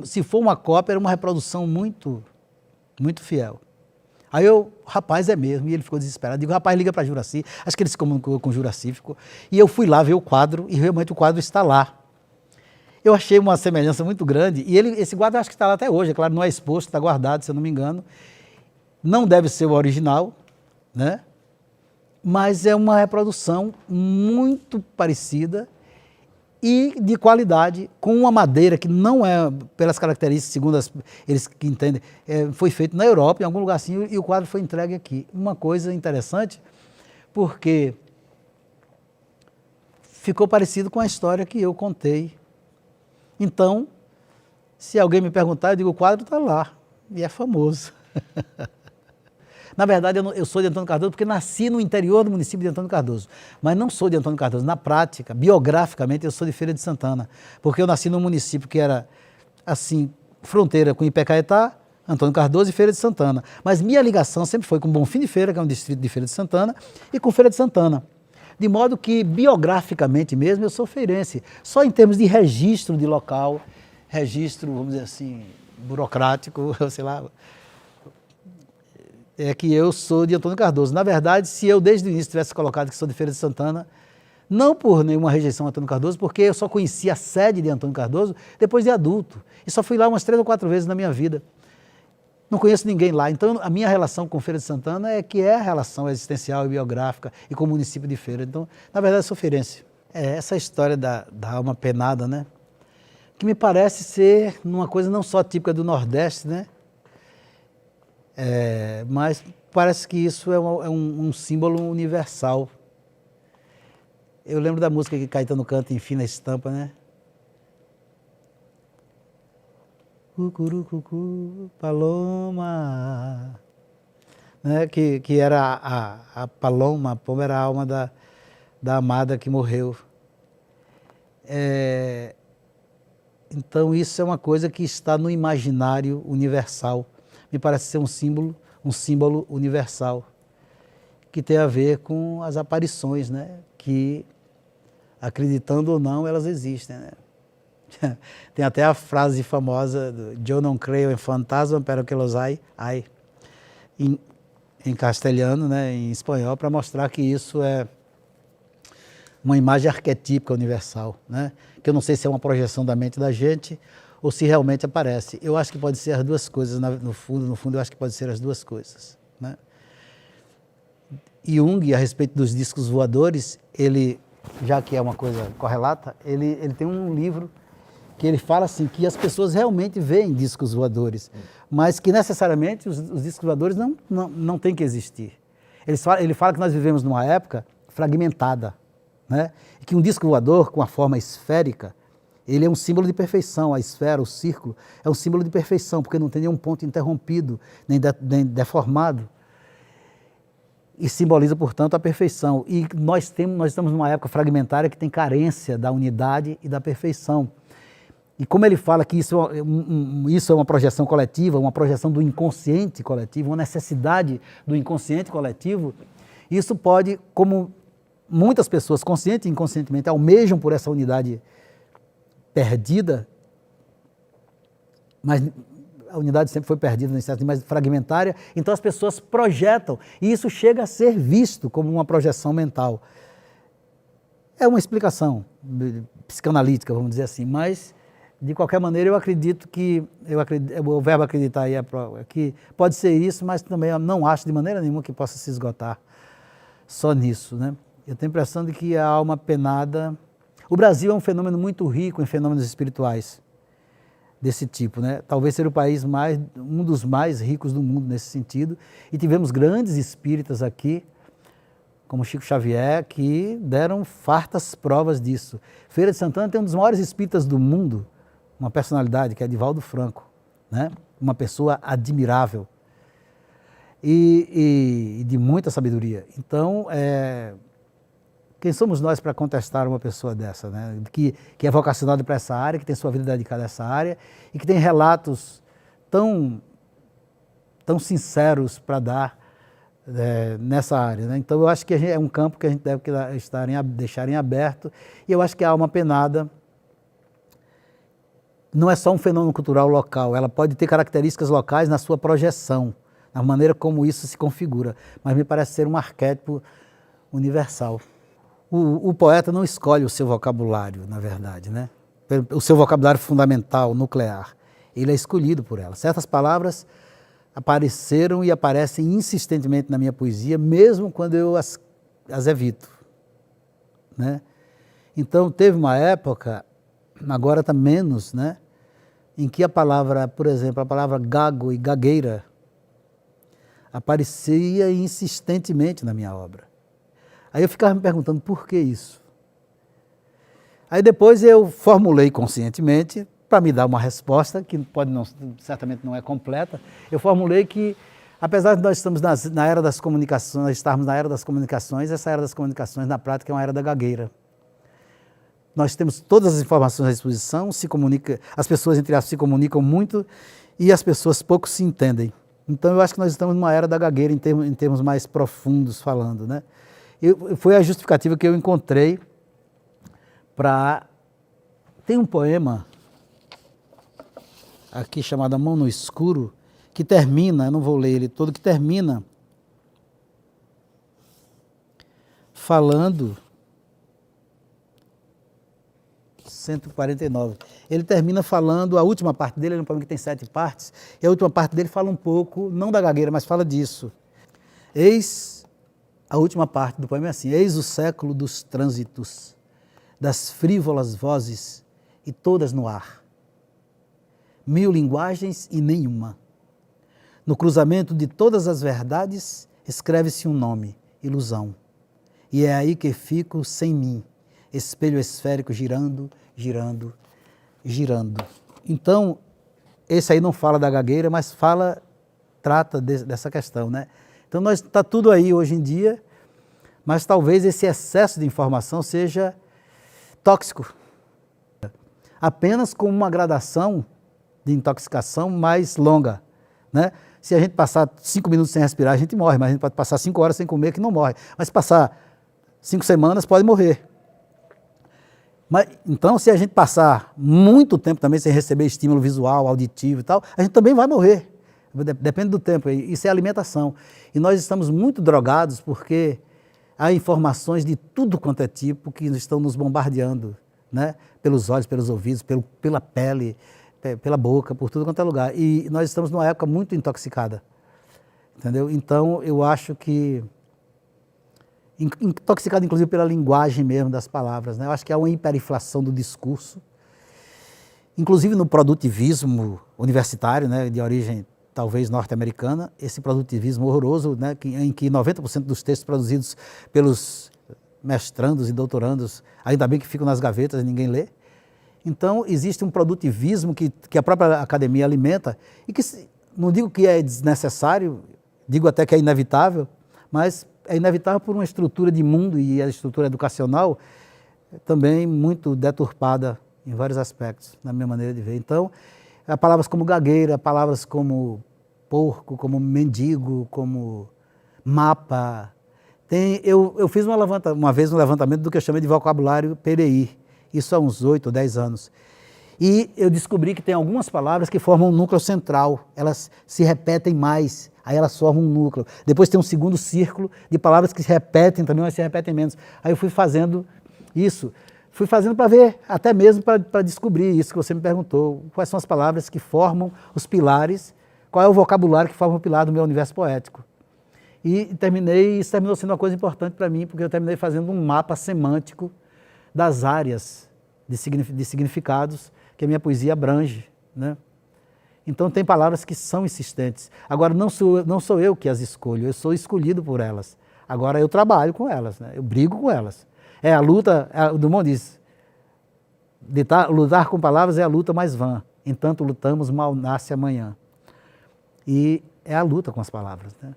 se for uma cópia, era uma reprodução muito, muito fiel. Aí rapaz, é mesmo, e ele ficou desesperado. Digo: rapaz, liga para Juraci. Acho que ele se comunicou com o Juraci. E eu fui lá ver o quadro, e realmente o quadro está lá. Eu achei uma semelhança muito grande, e esse quadro acho que está lá até hoje, é claro, não é exposto, está guardado, se eu não me engano. Não deve ser o original, né? Mas é uma reprodução muito parecida e de qualidade, com uma madeira que não é, pelas características, segundo eles que entendem, foi feito na Europa, em algum lugar assim, e o quadro foi entregue aqui. Uma coisa interessante, porque ficou parecido com a história que eu contei. Então, se alguém me perguntar, eu digo: o quadro está lá, e é famoso. Na verdade, eu sou de Antônio Cardoso porque nasci no interior do município de Antônio Cardoso. Mas não sou de Antônio Cardoso. Na prática, biograficamente, eu sou de Feira de Santana. Porque eu nasci num município que era, assim, fronteira com Ipecaetá, Antônio Cardoso e Feira de Santana. Mas minha ligação sempre foi com Bonfim de Feira, que é um distrito de Feira de Santana, e com Feira de Santana. De modo que, biograficamente mesmo, eu sou feirense. Só em termos de registro de local, registro, vamos dizer assim, burocrático, sei lá, é que eu sou de Antônio Cardoso. Na verdade, se eu desde o início tivesse colocado que sou de Feira de Santana, não por nenhuma rejeição a Antônio Cardoso, porque eu só conheci a sede de Antônio Cardoso depois de adulto. E só fui lá umas 3 ou 4 vezes na minha vida. Não conheço ninguém lá. Então, a minha relação com Feira de Santana é que é a relação existencial e biográfica e com o município de Feira. Então, na verdade, eu sou feirense. Essa história da alma penada, né? Que me parece ser uma coisa não só típica do Nordeste, né? Mas parece que isso é um símbolo universal. Eu lembro da música que Caetano canta em Fina Estampa, né? Cucurucucu, paloma, né? Que era a paloma, a pomba era a alma da amada que morreu. Então isso é uma coisa que está no imaginário universal. Me parece ser um símbolo universal, que tem a ver com as aparições, né? Que, acreditando ou não, elas existem, né? Tem até a frase famosa do "Eu não creio em fantasma, pero que los hay", em castelhano, né, em espanhol, para mostrar que isso é uma imagem arquetípica universal, né? Que eu não sei se é uma projeção da mente da gente ou se realmente aparece. Eu acho que pode ser as duas coisas, no fundo eu acho que pode ser as duas coisas, né? Jung, a respeito dos discos voadores, ele, já que é uma coisa correlata, ele tem um livro que ele fala assim, que as pessoas realmente veem discos voadores, mas que necessariamente os discos voadores não têm que existir. Ele fala que nós vivemos numa época fragmentada, né? E que um disco voador com a forma esférica, ele é um símbolo de perfeição. A esfera, o círculo, é um símbolo de perfeição, porque não tem nenhum ponto interrompido, nem deformado. E simboliza, portanto, a perfeição. E nós estamos numa época fragmentária que tem carência da unidade e da perfeição. E como ele fala que isso é uma projeção coletiva, uma projeção do inconsciente coletivo, uma necessidade do inconsciente coletivo, isso pode, como muitas pessoas, consciente e inconscientemente, almejam por essa unidade perdida, mas a unidade sempre foi perdida, mas fragmentária, então as pessoas projetam, e isso chega a ser visto como uma projeção mental. É uma explicação psicanalítica, vamos dizer assim, mas, de qualquer maneira, eu acredito que, o verbo acreditar aí que pode ser isso, mas também eu não acho de maneira nenhuma que possa se esgotar só nisso, né? Eu tenho a impressão de que a alma penada... O Brasil é um fenômeno muito rico em fenômenos espirituais desse tipo, né? Talvez seja um dos mais ricos do mundo nesse sentido. E tivemos grandes espíritas aqui, como Chico Xavier, que deram fartas provas disso. Feira de Santana tem um dos maiores espíritas do mundo, uma personalidade, que é Divaldo Franco, né? Uma pessoa admirável e de muita sabedoria. Então, quem somos nós para contestar uma pessoa dessa, né? Que é vocacionada para essa área, que tem sua vida dedicada a essa área e que tem relatos tão sinceros para dar nessa área, né? Então, eu acho que é um campo que a gente deve deixar em aberto, e eu acho que a alma penada não é só um fenômeno cultural local, ela pode ter características locais na sua projeção, na maneira como isso se configura, mas me parece ser um arquétipo universal. O poeta não escolhe o seu vocabulário, na verdade, né? O seu vocabulário fundamental, nuclear. Ele é escolhido por ela. Certas palavras apareceram e aparecem insistentemente na minha poesia, mesmo quando eu as evito, né? Então, teve uma época, agora está menos, né? Em que a palavra, por exemplo, a palavra gago e gagueira aparecia insistentemente na minha obra. Aí eu ficava me perguntando por que isso. Aí depois eu formulei conscientemente, para me dar uma resposta, que certamente não é completa, eu formulei que, apesar de nós estamos na era das comunicações, estarmos na era das comunicações, essa era das comunicações na prática é uma era da gagueira. Nós temos todas as informações à disposição, as pessoas entre elas se comunicam muito e as pessoas pouco se entendem. Então eu acho que nós estamos numa era da gagueira em termos mais profundos falando, né? Foi a justificativa que eu encontrei para... Tem um poema aqui chamado A Mão no Escuro, que termina, eu não vou ler ele todo, que termina falando... 149. Ele termina falando, a última parte dele, é um poema que tem 7 partes, e a última parte dele fala um pouco, não da gagueira, mas fala disso. Eis, a última parte do poema é assim: eis o século dos trânsitos, das frívolas vozes e todas no ar. 1000 linguagens e nenhuma. No cruzamento de todas as verdades, escreve-se um nome, ilusão. E é aí que fico sem mim, espelho esférico girando, girando, girando. Então, esse aí não fala da gagueira, mas trata dessa questão, né? Então, está tudo aí hoje em dia, mas talvez esse excesso de informação seja tóxico. Apenas com uma gradação de intoxicação mais longa, né? Se a gente passar 5 minutos sem respirar, a gente morre, mas a gente pode passar 5 horas sem comer que não morre. Mas se passar 5 semanas, pode morrer. Mas, então, se a gente passar muito tempo também sem receber estímulo visual, auditivo e tal, a gente também vai morrer. Depende do tempo. Isso é alimentação. E nós estamos muito drogados porque há informações de tudo quanto é tipo que estão nos bombardeando, né? Pelos olhos, pelos ouvidos, pela pele, pela boca, por tudo quanto é lugar. E nós estamos numa época muito intoxicada. Entendeu? Então, eu acho que... intoxicado inclusive pela linguagem mesmo das palavras, né? Eu acho que há uma hiperinflação do discurso, inclusive no produtivismo universitário, né, de origem talvez norte-americana, esse produtivismo horroroso, né, em que 90% dos textos produzidos pelos mestrandos e doutorandos, ainda bem que ficam nas gavetas e ninguém lê. Então existe um produtivismo que a própria academia alimenta e que, não digo que é desnecessário, digo até que é inevitável, mas é inevitável por uma estrutura de mundo e a estrutura educacional também muito deturpada em vários aspectos, na minha maneira de ver. Então, palavras como gagueira, palavras como porco, como mendigo, como mapa. Eu fiz uma vez um levantamento do que eu chamei de vocabulário PDI, isso há uns 8 ou 10 anos. E eu descobri que tem algumas palavras que formam um núcleo central, elas se repetem mais, aí elas formam um núcleo. Depois tem um segundo círculo de palavras que se repetem também, mas se repetem menos. Aí eu fui fazendo isso, fui fazendo para ver, até mesmo para descobrir isso que você me perguntou, quais são as palavras que formam os pilares, qual é o vocabulário que forma o pilar do meu universo poético. E isso terminou sendo uma coisa importante para mim, porque eu terminei fazendo um mapa semântico das áreas de significados que a minha poesia abrange, né? Então tem palavras que são insistentes. Agora não sou eu que as escolho, eu sou escolhido por elas. Agora eu trabalho com elas, né? Eu brigo com elas. É a luta, o Drummond diz, lutar com palavras é a luta mais vã, entanto lutamos, mal nasce amanhã. E é a luta com as palavras, né?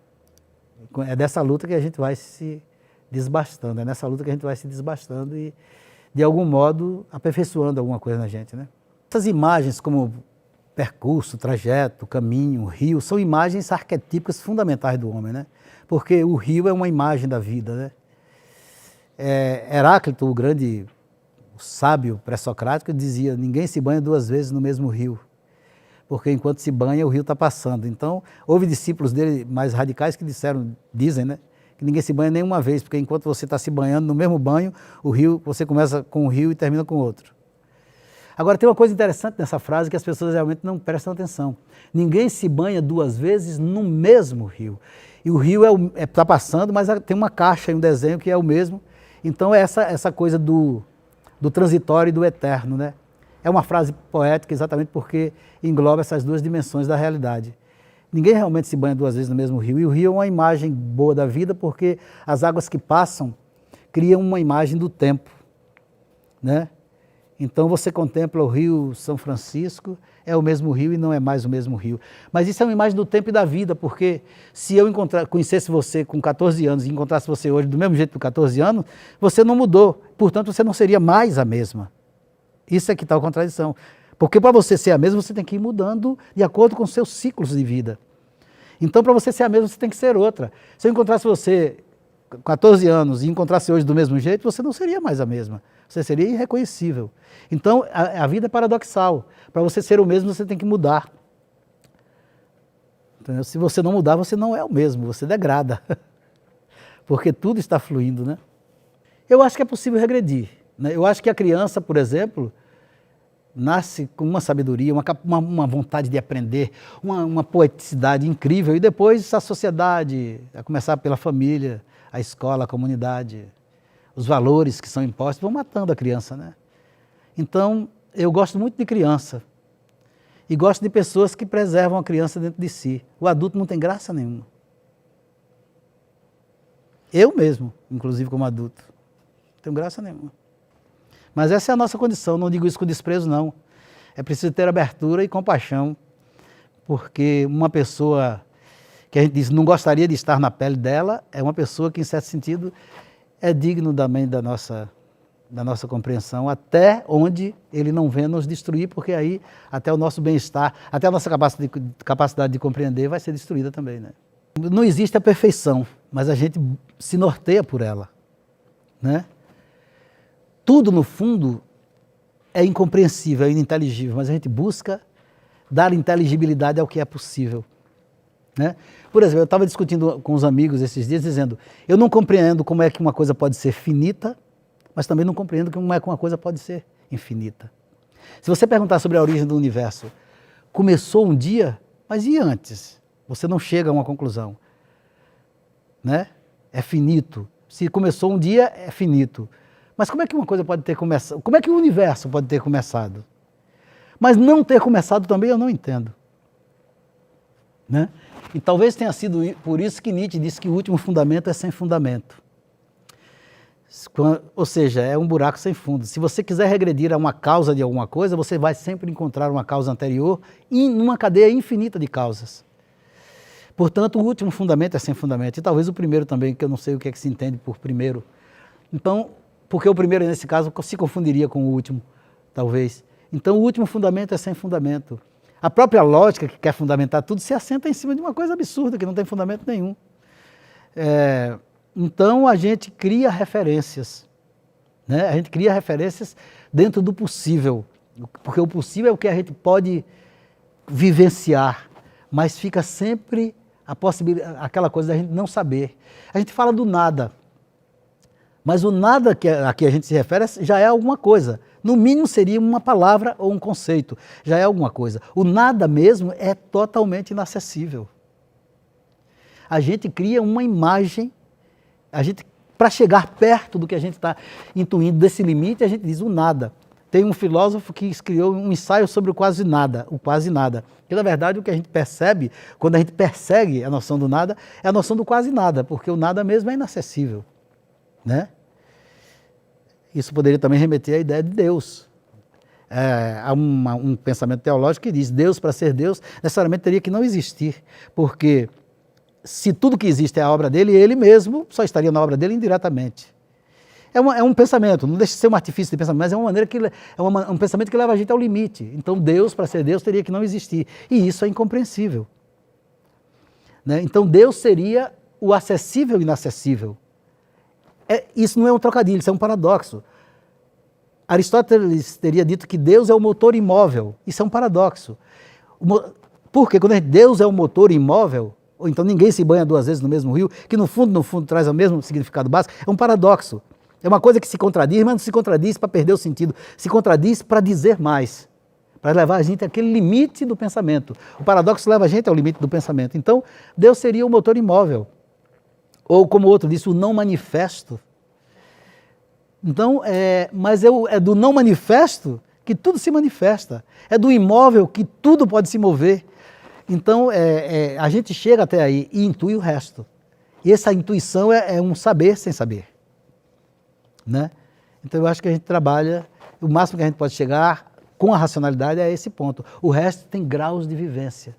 É dessa luta que a gente vai se desbastando, é nessa luta que a gente vai se desbastando e, de algum modo, aperfeiçoando alguma coisa na gente, né? Essas imagens como percurso, trajeto, caminho, rio, são imagens arquetípicas fundamentais do homem, né? Porque o rio é uma imagem da vida, né? Heráclito, o grande sábio pré-socrático, dizia: ninguém se banha 2 vezes no mesmo rio, porque enquanto se banha o rio está passando. Então, houve discípulos dele mais radicais que dizem, né, que ninguém se banha nem uma vez, porque enquanto você está se banhando no mesmo banho, o rio, você começa com um rio e termina com outro. Agora, tem uma coisa interessante nessa frase que as pessoas realmente não prestam atenção. Ninguém se banha 2 vezes no mesmo rio. E o rio está passando, mas tem uma caixa e um desenho que é o mesmo. Então, é essa coisa do transitório e do eterno, né? É uma frase poética exatamente porque engloba essas 2 dimensões da realidade. Ninguém realmente se banha 2 vezes no mesmo rio. E o rio é uma imagem boa da vida porque as águas que passam criam uma imagem do tempo, né? Então você contempla o rio São Francisco, é o mesmo rio e não é mais o mesmo rio. Mas isso é uma imagem do tempo e da vida, porque se eu conhecesse você com 14 anos e encontrasse você hoje do mesmo jeito com 14 anos, você não mudou, portanto você não seria mais a mesma. Isso é que está a contradição. Porque para você ser a mesma, você tem que ir mudando de acordo com os seus ciclos de vida. Então, para você ser a mesma, você tem que ser outra. Se eu encontrasse você 14 anos e encontrasse hoje do mesmo jeito, você não seria mais a mesma. Você seria irreconhecível. Então, a vida é paradoxal. Para você ser o mesmo, você tem que mudar. Entendeu? Se você não mudar, você não é o mesmo, você degrada. Porque tudo está fluindo, né? Eu acho que é possível regredir, né? Eu acho que a criança, por exemplo, nasce com uma sabedoria, uma vontade de aprender, uma poeticidade incrível, e depois a sociedade, a começar pela família, a escola, a comunidade, os valores que são impostos vão matando a criança, né? Então, eu gosto muito de criança e gosto de pessoas que preservam a criança dentro de si. O adulto não tem graça nenhuma. Eu mesmo, inclusive como adulto, não tenho graça nenhuma. Mas essa é a nossa condição, não digo isso com desprezo, não. É preciso ter abertura e compaixão, porque uma pessoa que a gente diz não gostaria de estar na pele dela, é uma pessoa que, em certo sentido, é digno também da nossa compreensão, até onde ele não venha nos destruir, porque aí até o nosso bem-estar, até a nossa capacidade de compreender vai ser destruída também, né? Não existe a perfeição, mas a gente se norteia por ela, né? Tudo, no fundo, é incompreensível, é ininteligível, mas a gente busca dar inteligibilidade ao que é possível, né? Por exemplo, eu estava discutindo com os amigos esses dias, dizendo, eu não compreendo como é que uma coisa pode ser finita, mas também não compreendo como é que uma coisa pode ser infinita. Se você perguntar sobre a origem do universo, começou um dia, mas e antes? Você não chega a uma conclusão, né? É finito. Se começou um dia, é finito. Mas como é que uma coisa pode ter começado? Como é que o universo pode ter começado? Mas não ter começado também eu não entendo, né? E talvez tenha sido por isso que Nietzsche disse que o último fundamento é sem fundamento. Ou seja, é um buraco sem fundo. Se você quiser regredir a uma causa de alguma coisa, você vai sempre encontrar uma causa anterior em uma cadeia infinita de causas. Portanto, o último fundamento é sem fundamento. E talvez o primeiro também, que eu não sei o que é que se entende por primeiro. Então, porque o primeiro, nesse caso, se confundiria com o último, talvez. Então, o último fundamento é sem fundamento. A própria lógica que quer fundamentar tudo se assenta em cima de uma coisa absurda, que não tem fundamento nenhum. Então, a gente cria referências, né? A gente cria referências dentro do possível, porque o possível é o que a gente pode vivenciar, mas fica sempre a possibilidade, aquela coisa da gente não saber. A gente fala do nada, mas o nada a que a gente se refere já é alguma coisa. No mínimo seria uma palavra ou um conceito, já é alguma coisa. O nada mesmo é totalmente inacessível. A gente cria uma imagem, para chegar perto do que a gente está intuindo desse limite, a gente diz o nada. Tem um filósofo que escreveu um ensaio sobre o quase nada, que na verdade o que a gente percebe, quando a gente persegue a noção do nada, é a noção do quase nada, porque o nada mesmo é inacessível, né? Isso poderia também remeter à ideia de Deus. Há um pensamento teológico que diz, Deus, para ser Deus, necessariamente teria que não existir, porque se tudo que existe é a obra dele, ele mesmo só estaria na obra dele indiretamente. É um pensamento, não deixa de ser um artifício de pensamento, mas é uma maneira um pensamento que leva a gente ao limite. Então Deus, para ser Deus, teria que não existir. E isso é incompreensível, né? Então Deus seria o acessível e inacessível. Isso não é um trocadilho, isso é um paradoxo. Aristóteles teria dito que Deus é o motor imóvel. Isso é um paradoxo. Porque quando Deus é o motor imóvel, ou então ninguém se banha duas vezes no mesmo rio, que no fundo traz o mesmo significado básico, é um paradoxo. É uma coisa que se contradiz, mas não se contradiz para perder o sentido, se contradiz para dizer mais, para levar a gente àquele limite do pensamento. O paradoxo leva a gente ao limite do pensamento. Então, Deus seria o motor imóvel. Ou, como o outro disse, o não manifesto. Então, mas é do não manifesto que tudo se manifesta. É do imóvel que tudo pode se mover. Então, a gente chega até aí e intui o resto. E essa intuição é um saber sem saber, né? Então, eu acho que a gente trabalha, o máximo que a gente pode chegar com a racionalidade é esse ponto. O resto tem graus de vivência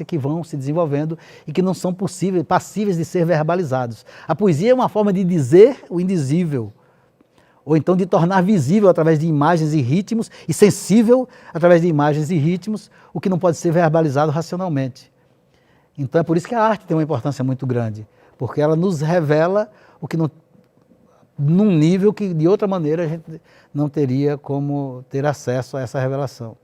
que vão se desenvolvendo e que não são passíveis de ser verbalizados. A poesia é uma forma de dizer o indizível, ou então de tornar visível através de imagens e ritmos, e sensível através de imagens e ritmos, o que não pode ser verbalizado racionalmente. Então é por isso que a arte tem uma importância muito grande, porque ela nos revela o que não, num nível que de outra maneira a gente não teria como ter acesso a essa revelação.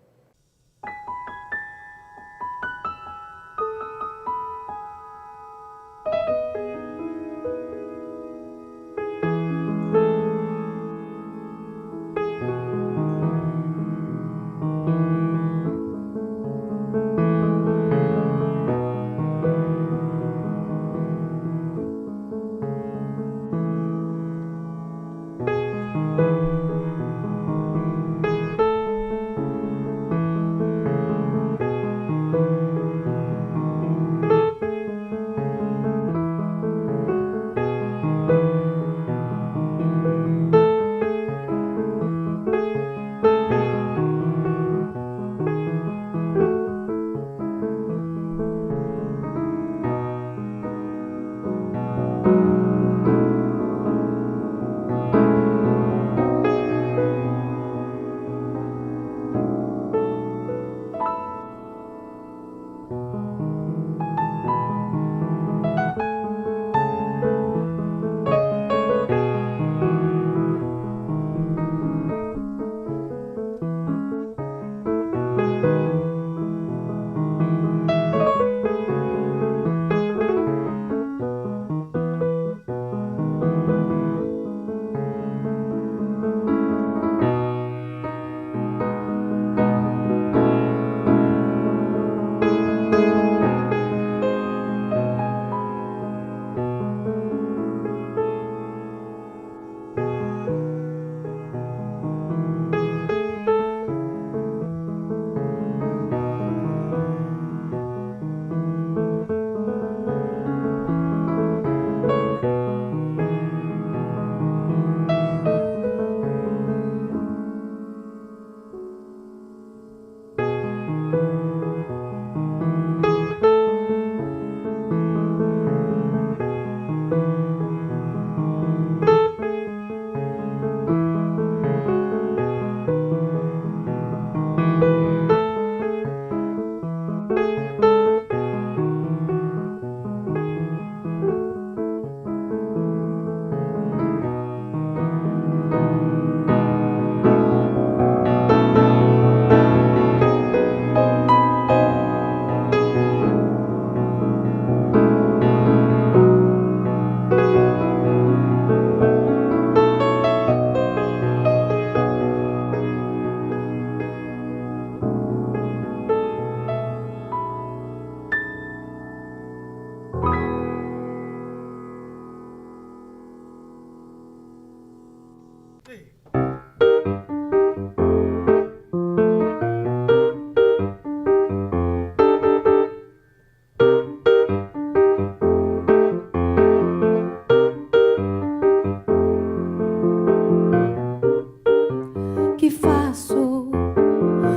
Que faço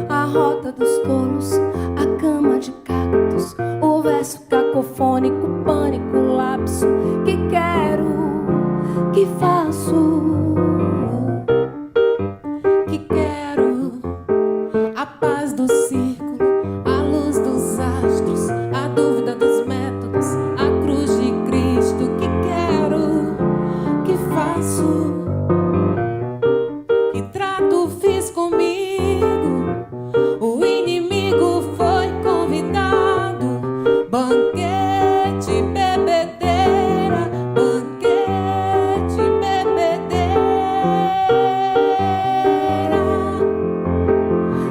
a rota dos tolos, a cama de cactos, o verso cacofônico, pânico, lapso. Que quero, que faço, que quero a paz do círculo, a luz dos astros, a dúvida dos métodos, a cruz de Cristo. Que quero, que faço, que trato fiz comigo. O inimigo foi convidado, banquete, bebedeira, banquete, bebedeira.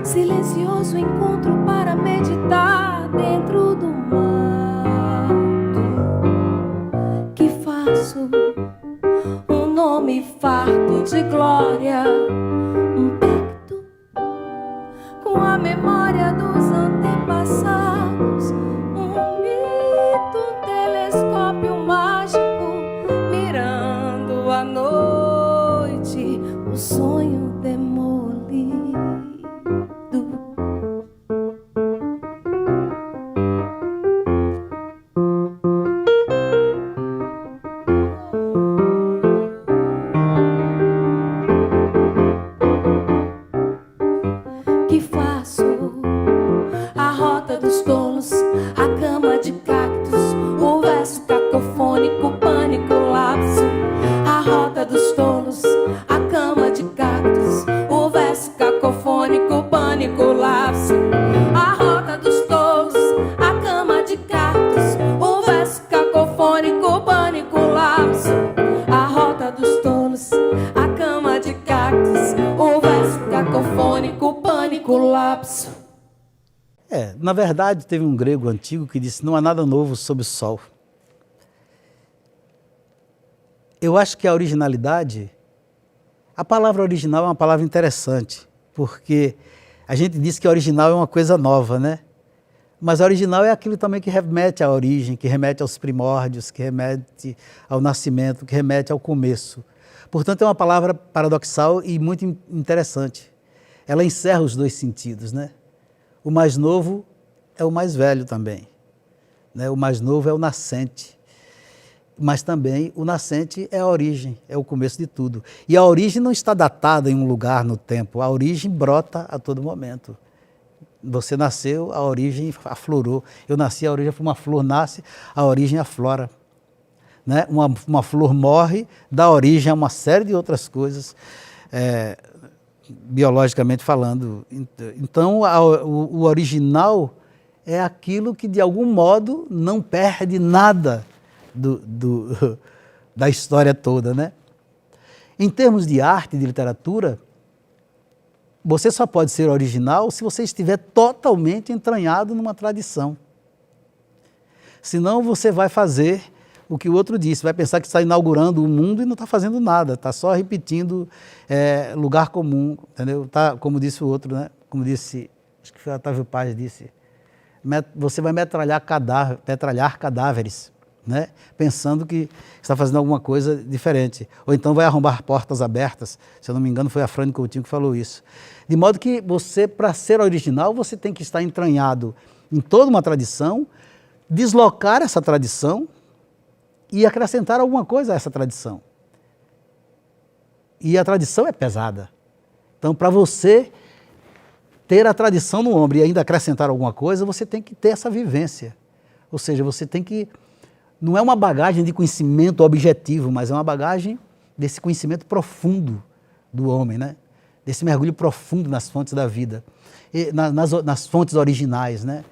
Silencioso encontro para meditar dentro do mato. Que faço um nome farto de glória, um pacto com a memória dos antepassados, um mito, um telescópio mágico, mirando à noite o sonho demolido. Que faço a rota dos cactos, o verso cacofônico, pânico, lapso. Na verdade, teve um grego antigo que disse: não há nada novo sob o sol. Eu acho que a originalidade, a palavra original é uma palavra interessante, porque a gente diz que original é uma coisa nova, né? Mas a original é aquilo também que remete à origem, que remete aos primórdios, que remete ao nascimento, que remete ao começo. Portanto, é uma palavra paradoxal e muito interessante. Ela encerra os dois sentidos, né? O mais novo é o mais velho também, né? O mais novo é o nascente, mas também o nascente é a origem, é o começo de tudo. E a origem não está datada em um lugar no tempo, a origem brota a todo momento. Você nasceu, a origem aflorou. Eu nasci, a origem, uma flor nasce, a origem aflora. Né? Uma flor morre, dá origem a uma série de outras coisas, biologicamente falando. Então, o original é aquilo que, de algum modo, não perde nada da história toda. Né? Em termos de arte e de literatura, você só pode ser original se você estiver totalmente entranhado numa tradição. Senão você vai fazer o que o outro disse, vai pensar que está inaugurando o mundo e não está fazendo nada, está só repetindo lugar comum, entendeu? Tá, como disse o outro, né? Como disse, acho que foi Otávio Paz disse, você vai metralhar cadáveres, né? Pensando que está fazendo alguma coisa diferente. Ou então vai arrombar portas abertas. Se eu não me engano, foi a Frane Coutinho que falou isso. De modo que você, para ser original, você tem que estar entranhado em toda uma tradição, deslocar essa tradição e acrescentar alguma coisa a essa tradição. E a tradição é pesada. Então, para você ter a tradição no ombro e ainda acrescentar alguma coisa, você tem que ter essa vivência. Ou seja, você tem que... Não é uma bagagem de conhecimento objetivo, mas é uma bagagem desse conhecimento profundo do homem, né? Desse mergulho profundo nas fontes da vida, nas fontes originais, né?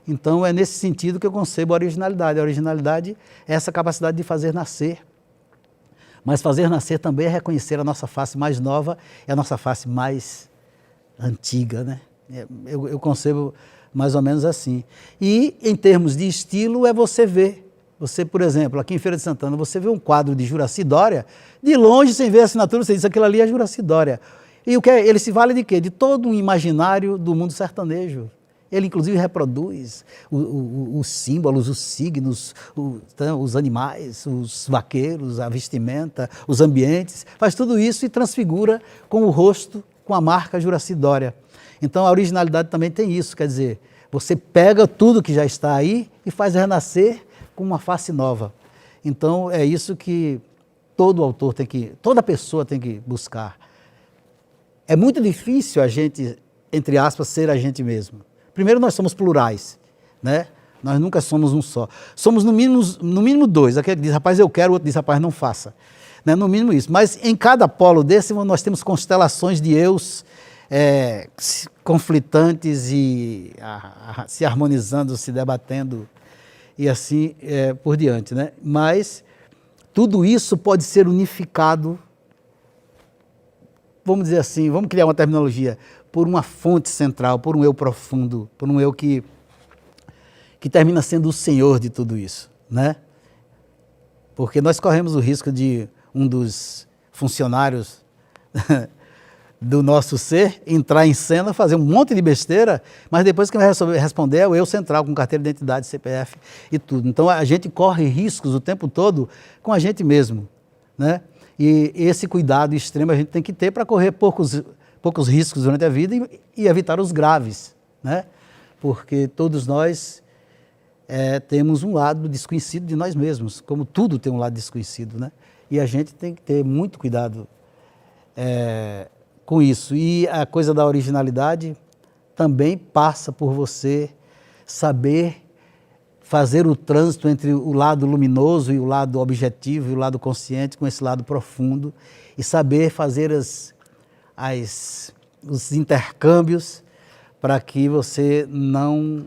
Então, é nesse sentido que eu concebo a originalidade. A originalidade é essa capacidade de fazer nascer. Mas fazer nascer também é reconhecer a nossa face mais nova e a nossa face mais antiga, né? Eu concebo mais ou menos assim. E, em termos de estilo, é você ver. Você, por exemplo, aqui em Feira de Santana, você vê um quadro de Juracy Dória, de longe, sem ver a assinatura, você diz, aquilo ali é Juracy Dória. E o que é? Ele se vale de quê? De todo um imaginário do mundo sertanejo. Ele, inclusive, reproduz os símbolos, os signos, os animais, os vaqueiros, a vestimenta, os ambientes, faz tudo isso e transfigura com o rosto, com a marca Juracy Dória. Então, a originalidade também tem isso, quer dizer, você pega tudo que já está aí e faz renascer com uma face nova. Então, é isso que todo autor toda pessoa tem que buscar. É muito difícil a gente, entre aspas, ser a gente mesmo. Primeiro, nós somos plurais, né? Nós nunca somos um só. Somos no mínimo dois. Aquele que diz, rapaz, eu quero, o outro diz, rapaz, não faça. Né? No mínimo isso. Mas em cada polo desse, nós temos constelações de eus conflitantes e se harmonizando, se debatendo e assim por diante, né? Mas tudo isso pode ser unificado, vamos dizer assim, vamos criar uma terminologia, por uma fonte central, por um eu profundo, por um eu que termina sendo o senhor de tudo isso, né? Porque nós corremos o risco de um dos funcionários do nosso ser entrar em cena, fazer um monte de besteira, mas depois quem vai responder é o eu central, com carteira de identidade, CPF e tudo. Então a gente corre riscos o tempo todo com a gente mesmo, né? E esse cuidado extremo a gente tem que ter para correr poucos riscos durante a vida e evitar os graves, né? Porque todos nós temos um lado desconhecido de nós mesmos, como tudo tem um lado desconhecido, né? E a gente tem que ter muito cuidado com isso. E a coisa da originalidade também passa por você saber fazer o trânsito entre o lado luminoso e o lado objetivo e o lado consciente com esse lado profundo e saber fazer os intercâmbios para que você não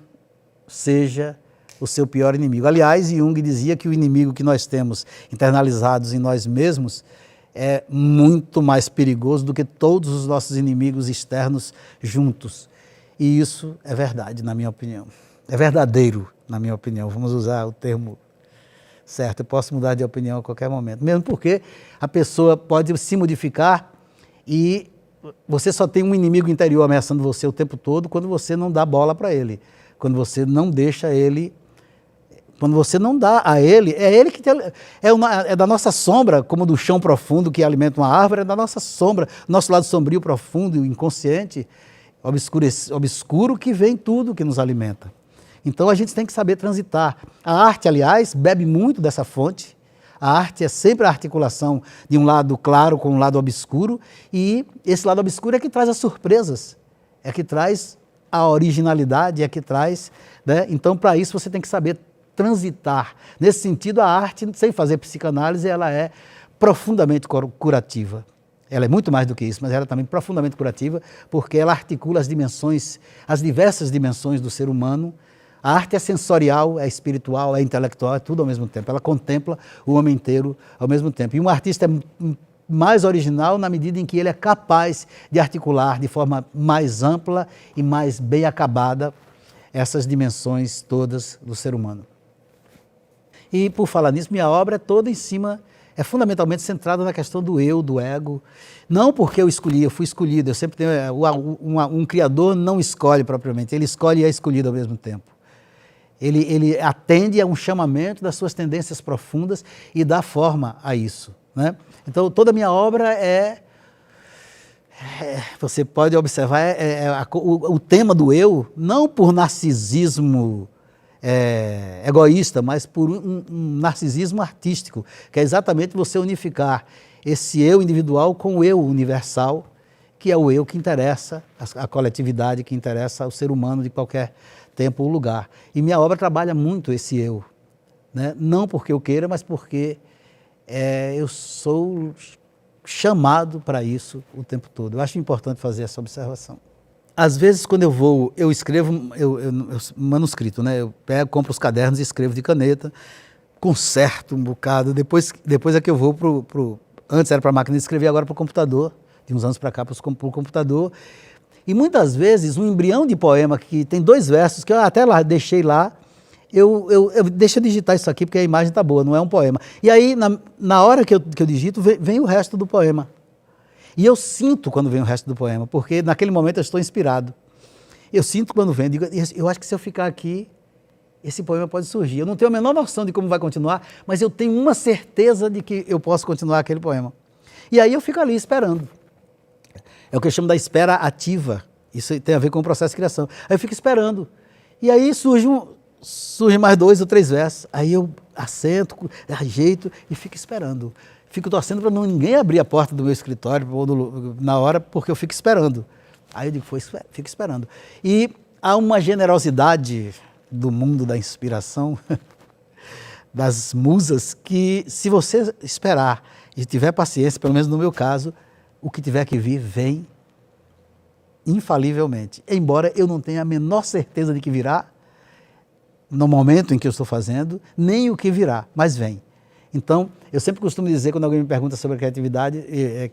seja o seu pior inimigo. Aliás, Jung dizia que o inimigo que nós temos internalizados em nós mesmos é muito mais perigoso do que todos os nossos inimigos externos juntos. E isso é verdade, na minha opinião. É verdadeiro, na minha opinião. Vamos usar o termo certo. Eu posso mudar de opinião a qualquer momento. Mesmo porque a pessoa pode se modificar e você só tem um inimigo interior ameaçando você o tempo todo quando você não dá bola para ele. Quando você não deixa ele... Quando você não dá a ele, é ele que tem, é da nossa sombra, como do chão profundo que alimenta uma árvore, é da nossa sombra, nosso lado sombrio, profundo, inconsciente, obscuro, que vem tudo que nos alimenta. Então a gente tem que saber transitar. A arte, aliás, bebe muito dessa fonte. A arte é sempre a articulação de um lado claro com um lado obscuro, e esse lado obscuro é que traz as surpresas, é que traz a originalidade, é que traz... Né? Então, para isso, você tem que saber transitar. Nesse sentido, a arte, sem fazer psicanálise, ela é profundamente curativa. Ela é muito mais do que isso, mas ela é também profundamente curativa, porque ela articula as dimensões, as diversas dimensões do ser humano. A arte é sensorial, é espiritual, é intelectual, é tudo ao mesmo tempo. Ela contempla o homem inteiro ao mesmo tempo. E um artista é mais original na medida em que ele é capaz de articular de forma mais ampla e mais bem acabada essas dimensões todas do ser humano. E, por falar nisso, minha obra é toda em cima, é fundamentalmente centrada na questão do eu, do ego. Não porque eu escolhi, eu fui escolhido. Eu sempre tenho, um criador não escolhe propriamente, ele escolhe e é escolhido ao mesmo tempo. Ele atende a um chamamento das suas tendências profundas e dá forma a isso. Né? Então, toda a minha obra você pode observar, o tema do eu, não por narcisismo egoísta, mas por um narcisismo artístico, que é exatamente você unificar esse eu individual com o eu universal, que é o eu que interessa, a coletividade que interessa ao ser humano de qualquer tempo ou lugar. E minha obra trabalha muito esse eu, né? Não porque eu queira, mas porque eu sou chamado para isso o tempo todo. Eu acho importante fazer essa observação. Às vezes, quando eu escrevo manuscrito, né? Eu compro os cadernos e escrevo de caneta, conserto um bocado, depois é que eu vou antes era para a máquina de escrever, agora para o computador, de uns anos para cá para o computador, e muitas vezes um embrião de poema que tem 2 versos, que eu até deixei lá, deixa eu digitar isso aqui porque a imagem está boa, não é um poema. E aí, na hora que eu digito, vem o resto do poema. E eu sinto quando vem o resto do poema, porque naquele momento eu estou inspirado. Eu sinto quando vem, digo, eu acho que se eu ficar aqui, esse poema pode surgir. Eu não tenho a menor noção de como vai continuar, mas eu tenho uma certeza de que eu posso continuar aquele poema. E aí eu fico ali esperando. É o que eu chamo da espera ativa. Isso tem a ver com o processo de criação. Aí eu fico esperando. E aí surgem mais 2 ou 3 versos. Aí eu assento, ajeito e fico esperando. Fico torcendo para ninguém abrir a porta do meu escritório na hora, porque eu fico esperando. Aí eu digo, fico esperando. E há uma generosidade do mundo da inspiração, das musas, que se você esperar e tiver paciência, pelo menos no meu caso, o que tiver que vir, vem infalivelmente. Embora eu não tenha a menor certeza de que virá, no momento em que eu estou fazendo, nem o que virá, mas vem. Então, eu sempre costumo dizer, quando alguém me pergunta sobre a criatividade,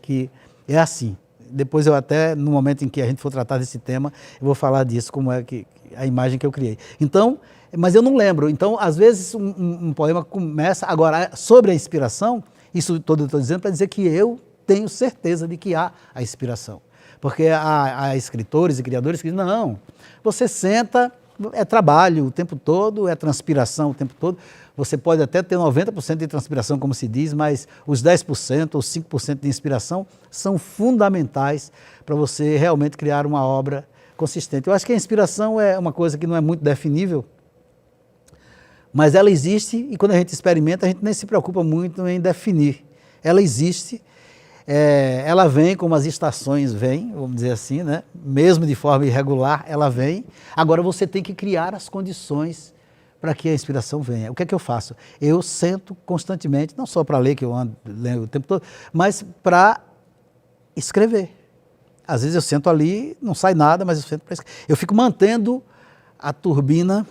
que é assim. Depois eu até, no momento em que a gente for tratar desse tema, eu vou falar disso, como é que a imagem que eu criei. Então, mas eu não lembro. Então, às vezes, um poema começa... Agora, sobre a inspiração, isso todo eu estou dizendo para dizer que eu tenho certeza de que há a inspiração. Porque há escritores e criadores que dizem, não, você senta, é trabalho o tempo todo, é transpiração o tempo todo. Você pode até ter 90% de transpiração, como se diz, mas os 10% ou 5% de inspiração são fundamentais para você realmente criar uma obra consistente. Eu acho que a inspiração é uma coisa que não é muito definível, mas ela existe e quando a gente experimenta, a gente nem se preocupa muito em definir. Ela existe, ela vem como as estações vêm, vamos dizer assim, né? Mesmo de forma irregular, ela vem. Agora você tem que criar as condições para que a inspiração venha. O que é que eu faço? Eu sento constantemente, não só para ler, que eu ando lendo o tempo todo, mas para escrever. Às vezes eu sento ali, não sai nada, mas eu sento para escrever. Eu fico mantendo a turbina,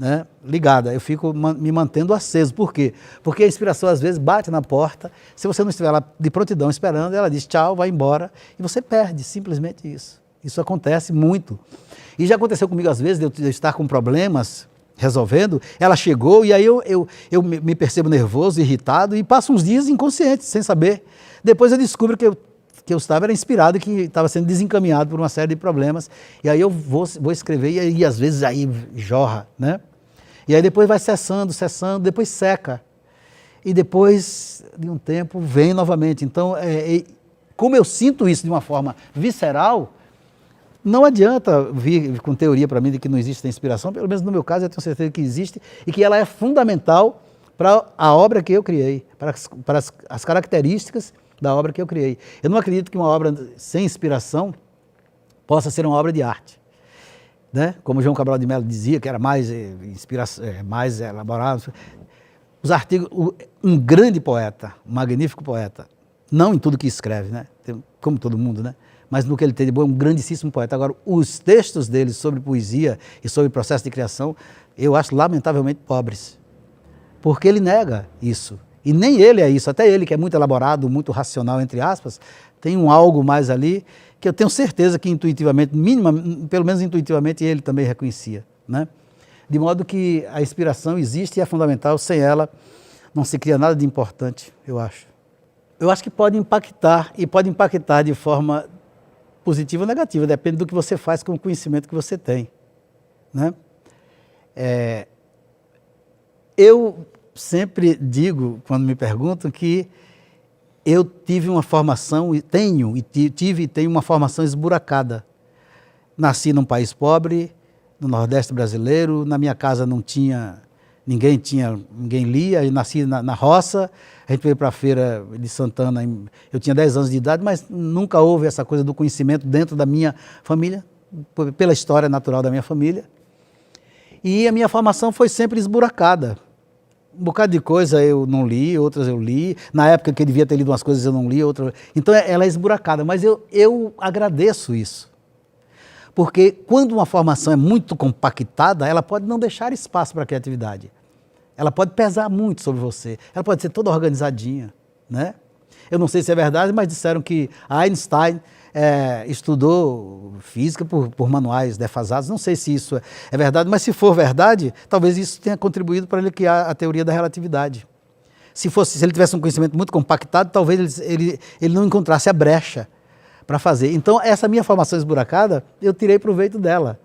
né, ligada, eu fico me mantendo aceso. Por quê? Porque a inspiração às vezes bate na porta, se você não estiver lá de prontidão esperando, ela diz tchau, vai embora, e você perde simplesmente isso. Isso acontece muito. E já aconteceu comigo às vezes, de eu estar com problemas, resolvendo, ela chegou e aí eu me percebo nervoso, irritado e passo uns dias inconsciente, sem saber. Depois eu descubro que eu estava era inspirado e que estava sendo desencaminhado por uma série de problemas. E aí eu vou escrever e às vezes aí jorra, né? E aí depois vai cessando, depois seca. E depois de um tempo vem novamente. Então, como eu sinto isso de uma forma visceral, não adianta vir com teoria para mim de que não existe inspiração, pelo menos no meu caso eu tenho certeza que existe e que ela é fundamental para a obra que eu criei, para as características da obra que eu criei. Eu não acredito que uma obra sem inspiração possa ser uma obra de arte, né? Como João Cabral de Melo dizia, que era mais mais elaborado. Os artigos, um grande poeta, um magnífico poeta, não em tudo que escreve, né? Como todo mundo, né? Mas no que ele tem de bom, é um grandíssimo poeta. Agora, os textos dele sobre poesia e sobre processo de criação, eu acho lamentavelmente pobres. Porque ele nega isso. E nem ele é isso. Até ele, que é muito elaborado, muito racional, entre aspas, tem um algo mais ali que eu tenho certeza que intuitivamente, pelo menos intuitivamente, ele também reconhecia, né? De modo que a inspiração existe e é fundamental. Sem ela, não se cria nada de importante, eu acho. Eu acho que pode impactar, e pode impactar de forma positiva ou negativa, depende do que você faz com o conhecimento que você tem, né? Eu sempre digo, quando me perguntam, que eu tive uma formação, tive e tenho uma formação esburacada. Nasci num país pobre, no Nordeste brasileiro, na minha casa não tinha, ninguém lia, eu nasci na roça, a gente veio para a feira de Santana, eu tinha 10 anos de idade, mas nunca houve essa coisa do conhecimento dentro da minha família, pela história natural da minha família. E a minha formação foi sempre esburacada. Um bocado de coisa eu não li, outras eu li. Na época que eu devia ter lido umas coisas eu não li, outras... Então ela é esburacada, mas eu agradeço isso. Porque quando uma formação é muito compactada, ela pode não deixar espaço para a criatividade. Ela pode pesar muito sobre você. Ela pode ser toda organizadinha, né? Eu não sei se é verdade, mas disseram que Einstein estudou física por manuais defasados. Não sei se isso é verdade, mas se for verdade, talvez isso tenha contribuído para ele criar a teoria da relatividade. Se ele tivesse um conhecimento muito compactado, talvez ele não encontrasse a brecha para fazer. Então, essa minha formação esburacada, eu tirei proveito dela.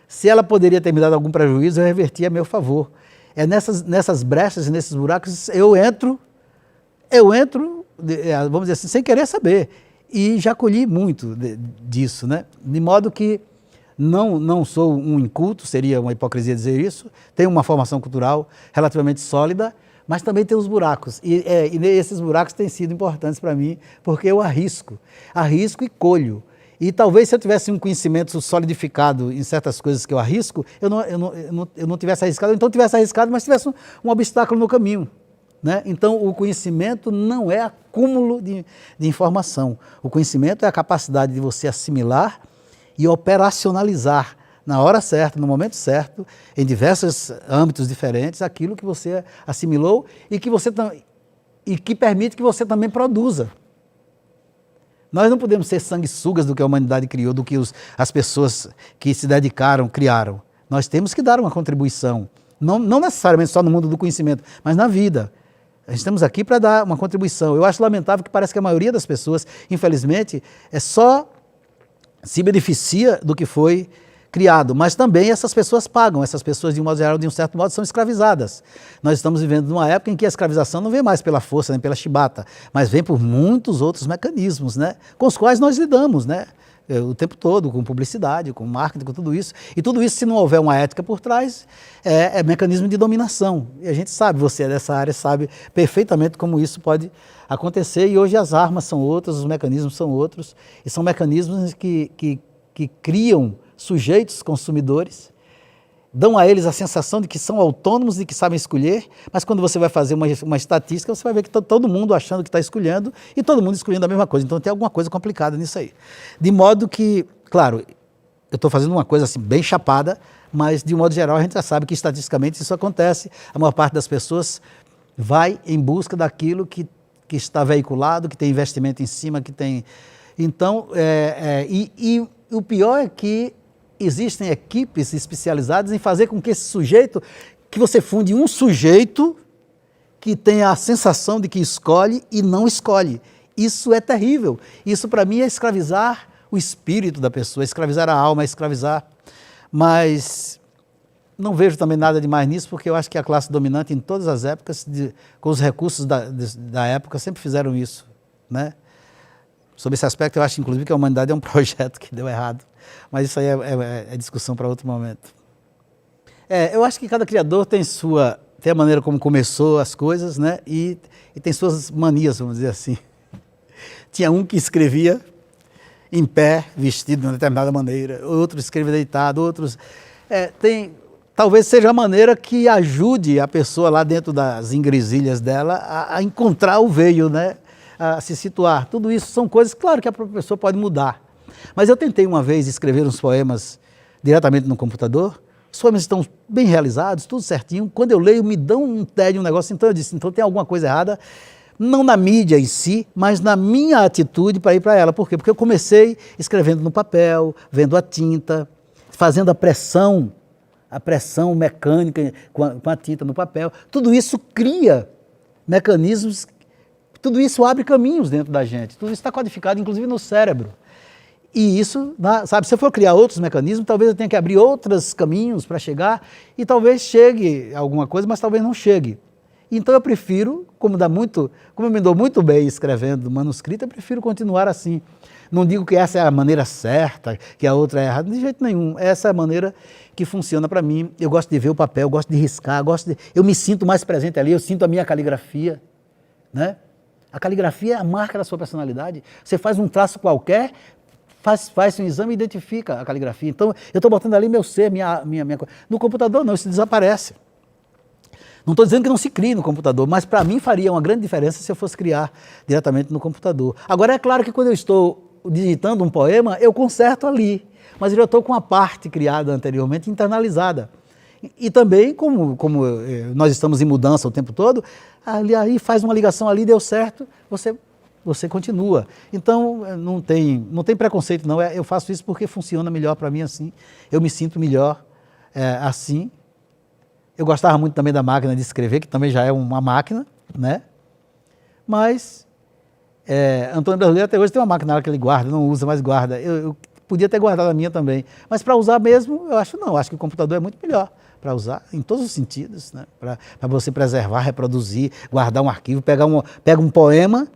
Se ela poderia ter me dado algum prejuízo, eu reverti a meu favor. É nessas brechas e nesses buracos, eu entro, vamos dizer assim, sem querer saber. E já colhi muito disso, né? De modo que não sou um inculto, seria uma hipocrisia dizer isso, tenho uma formação cultural relativamente sólida, mas também tem os buracos. E esses buracos têm sido importantes para mim, porque eu arrisco e colho. E talvez se eu tivesse um conhecimento solidificado em certas coisas que eu arrisco, eu não tivesse arriscado, ou então tivesse arriscado, mas tivesse um obstáculo no caminho, né? Então, o conhecimento não é acúmulo de informação. O conhecimento é a capacidade de você assimilar e operacionalizar na hora certa, no momento certo, em diversos âmbitos diferentes, aquilo que você assimilou e que permite que você também produza. Nós não podemos ser sanguessugas do que a humanidade criou, do que as pessoas que se dedicaram criaram. Nós temos que dar uma contribuição, não necessariamente só no mundo do conhecimento, mas na vida. Estamos aqui para dar uma contribuição. Eu acho lamentável que parece que a maioria das pessoas, infelizmente, só se beneficia do que foi criado, mas também essas pessoas pagam, essas pessoas de um modo geral, de um certo modo, são escravizadas. Nós estamos vivendo numa época em que a escravização não vem mais pela força, nem pela chibata, mas vem por muitos outros mecanismos, né, com os quais nós lidamos, né, o tempo todo, com publicidade, com marketing, com tudo isso. E tudo isso, se não houver uma ética por trás, é mecanismo de dominação. E a gente sabe, você é dessa área, sabe perfeitamente como isso pode acontecer. E hoje as armas são outras, os mecanismos são outros, e são mecanismos que criam sujeitos consumidores, dão a eles a sensação de que são autônomos e que sabem escolher, mas quando você vai fazer uma estatística, você vai ver que todo mundo achando que está escolhendo e todo mundo escolhendo a mesma coisa. Então tem alguma coisa complicada nisso aí. De modo que, claro, eu estou fazendo uma coisa assim bem chapada, Mas, de um modo geral, a gente já sabe que estatisticamente isso acontece. A maior parte das pessoas vai em busca daquilo que está veiculado, que tem investimento em cima, que tem... Então, e o pior é que existem equipes especializadas em fazer com que esse sujeito, que você funde um sujeito que tem a sensação de que escolhe e não escolhe. Isso é terrível. Isso, para mim, é escravizar o espírito da pessoa, escravizar a alma, escravizar. Mas não vejo também nada demais nisso, porque eu acho que a classe dominante, em todas as épocas, com os recursos da época, sempre fizeram isso, né? Sobre esse aspecto, eu acho, inclusive, que a humanidade é um projeto que deu errado. Mas isso aí é discussão para outro momento. Eu acho que cada criador tem a maneira como começou as coisas, né? E tem suas manias, vamos dizer assim. Tinha um que escrevia em pé, vestido de uma determinada maneira, outro escreve deitado, outros... talvez seja a maneira que ajude a pessoa lá dentro das ingresilhas dela a encontrar o veio, né? A se situar. Tudo isso são coisas, claro que a própria pessoa pode mudar. Mas eu tentei uma vez escrever uns poemas diretamente no computador. Os poemas estão bem realizados, tudo certinho. Quando eu leio, me dão um tédio, um negócio. Então eu disse, então tem alguma coisa errada, não na mídia em si, mas na minha atitude para ir para ela. Por quê? Porque eu comecei escrevendo no papel, vendo a tinta, fazendo a pressão mecânica com a tinta no papel. Tudo isso cria mecanismos, tudo isso abre caminhos dentro da gente. Tudo isso está codificado, inclusive no cérebro. E isso, sabe, se eu for criar outros mecanismos, talvez eu tenha que abrir outros caminhos para chegar, e talvez chegue alguma coisa, mas talvez não chegue. Então eu prefiro, como eu me dou muito bem escrevendo manuscrito, eu prefiro continuar assim. Não digo que essa é a maneira certa, que a outra é errada, de jeito nenhum. Essa é a maneira que funciona para mim. Eu gosto de ver o papel, eu gosto de riscar, eu me sinto mais presente ali, eu sinto a minha caligrafia, né? A caligrafia é a marca da sua personalidade. Você faz um traço qualquer, faz um exame e identifica a caligrafia. Então, eu estou botando ali meu ser, minha coisa. No computador não, isso desaparece. Não estou dizendo que não se crie no computador, mas para mim faria uma grande diferença se eu fosse criar diretamente no computador. Agora, é claro que quando eu estou digitando um poema, eu conserto ali, mas eu já estou com a parte criada anteriormente internalizada. E também, como nós estamos em mudança o tempo todo, aí faz uma ligação ali, deu certo, você continua. Então, não tem preconceito não, eu faço isso porque funciona melhor para mim assim, eu me sinto melhor assim. Eu gostava muito também da máquina de escrever, que também já é uma máquina, né? Mas Antônio Brasileiro até hoje tem uma máquina lá que ele guarda, não usa, mas guarda. Eu podia ter guardado a minha também. Mas para usar mesmo, eu acho que o computador é muito melhor para usar, em todos os sentidos, né? Para você preservar, reproduzir, guardar um arquivo, pega um poema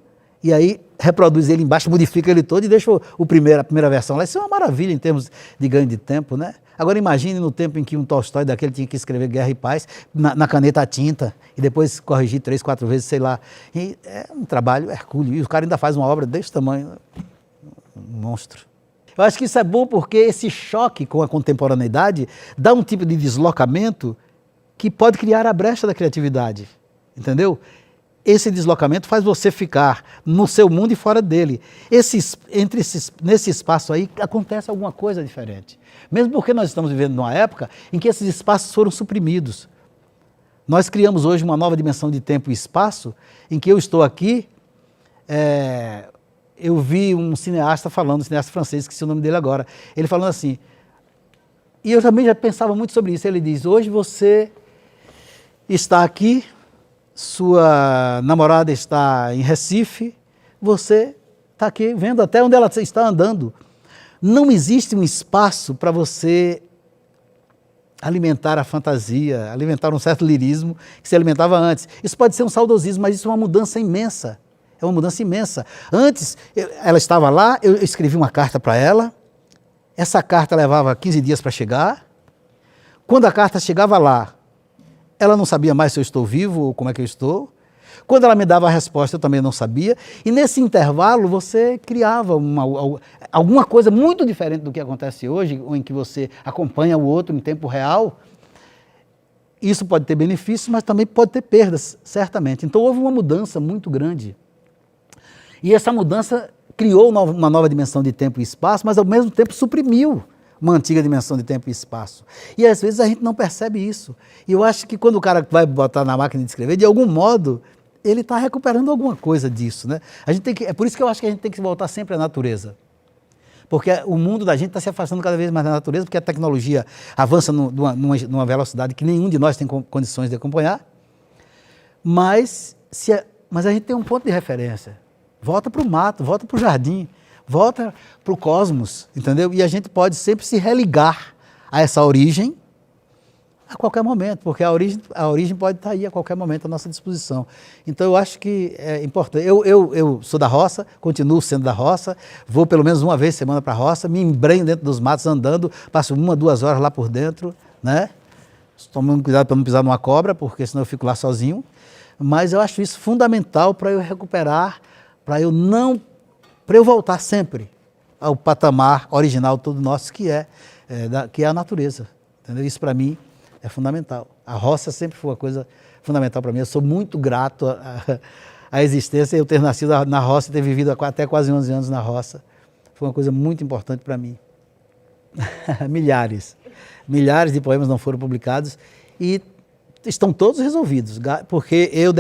e aí reproduz ele embaixo, modifica ele todo e deixa a primeira versão lá. Isso é uma maravilha em termos de ganho de tempo, né? Agora imagine no tempo em que um Tolstói daquele tinha que escrever Guerra e Paz na caneta a tinta e depois corrigir 3, 4 vezes, sei lá. E é um trabalho hercúleo. E o cara ainda faz uma obra desse tamanho, um monstro. Eu acho que isso é bom porque esse choque com a contemporaneidade dá um tipo de deslocamento que pode criar a brecha da criatividade, entendeu? Esse deslocamento faz você ficar no seu mundo e fora dele. Nesse espaço aí acontece alguma coisa diferente. Mesmo porque nós estamos vivendo numa época em que esses espaços foram suprimidos. Nós criamos hoje uma nova dimensão de tempo e espaço em que eu estou aqui. Eu vi um cineasta francês, esqueci o nome dele agora, ele falando assim, e eu também já pensava muito sobre isso, ele diz, hoje você está aqui, sua namorada está em Recife, você está aqui vendo até onde ela está andando. Não existe um espaço para você alimentar a fantasia, alimentar um certo lirismo que se alimentava antes. Isso pode ser um saudosismo, mas isso é uma mudança imensa. É uma mudança imensa. Antes, ela estava lá, eu escrevi uma carta para ela, essa carta levava 15 dias para chegar. Quando a carta chegava lá, ela não sabia mais se eu estou vivo ou como é que eu estou. Quando ela me dava a resposta, eu também não sabia. E nesse intervalo, você criava alguma coisa muito diferente do que acontece hoje, ou em que você acompanha o outro em tempo real. Isso pode ter benefícios, mas também pode ter perdas, certamente. Então, houve uma mudança muito grande. E essa mudança criou uma nova dimensão de tempo e espaço, mas ao mesmo tempo suprimiu uma antiga dimensão de tempo e espaço. E às vezes a gente não percebe isso. E eu acho que quando o cara vai botar na máquina de escrever, de algum modo, ele está recuperando alguma coisa disso, né? A gente tem que, é por isso que eu acho que a gente tem que voltar sempre à natureza. Porque o mundo da gente está se afastando cada vez mais da natureza, porque a tecnologia avança numa velocidade que nenhum de nós tem condições de acompanhar. Mas a gente tem um ponto de referência. Volta para o mato, volta para o jardim, volta para o cosmos, entendeu? E a gente pode sempre se religar a essa origem a qualquer momento, porque a origem pode estar aí a qualquer momento à nossa disposição. Então eu acho que é importante. Eu sou da roça, continuo sendo da roça, vou pelo menos uma vez por semana para a roça, me embrenho dentro dos matos andando, passo 1, 2 horas lá por dentro, né? Tomando cuidado para não pisar numa cobra, porque senão eu fico lá sozinho. Mas eu acho isso fundamental para eu recuperar, para eu voltar sempre ao patamar original todo nosso, que é a natureza. Entendeu? Isso para mim é fundamental. A roça sempre foi uma coisa fundamental para mim. Eu sou muito grato à existência, eu ter nascido na roça e ter vivido até quase 11 anos na roça. Foi uma coisa muito importante para mim. Milhares de poemas não foram publicados e estão todos resolvidos, porque eu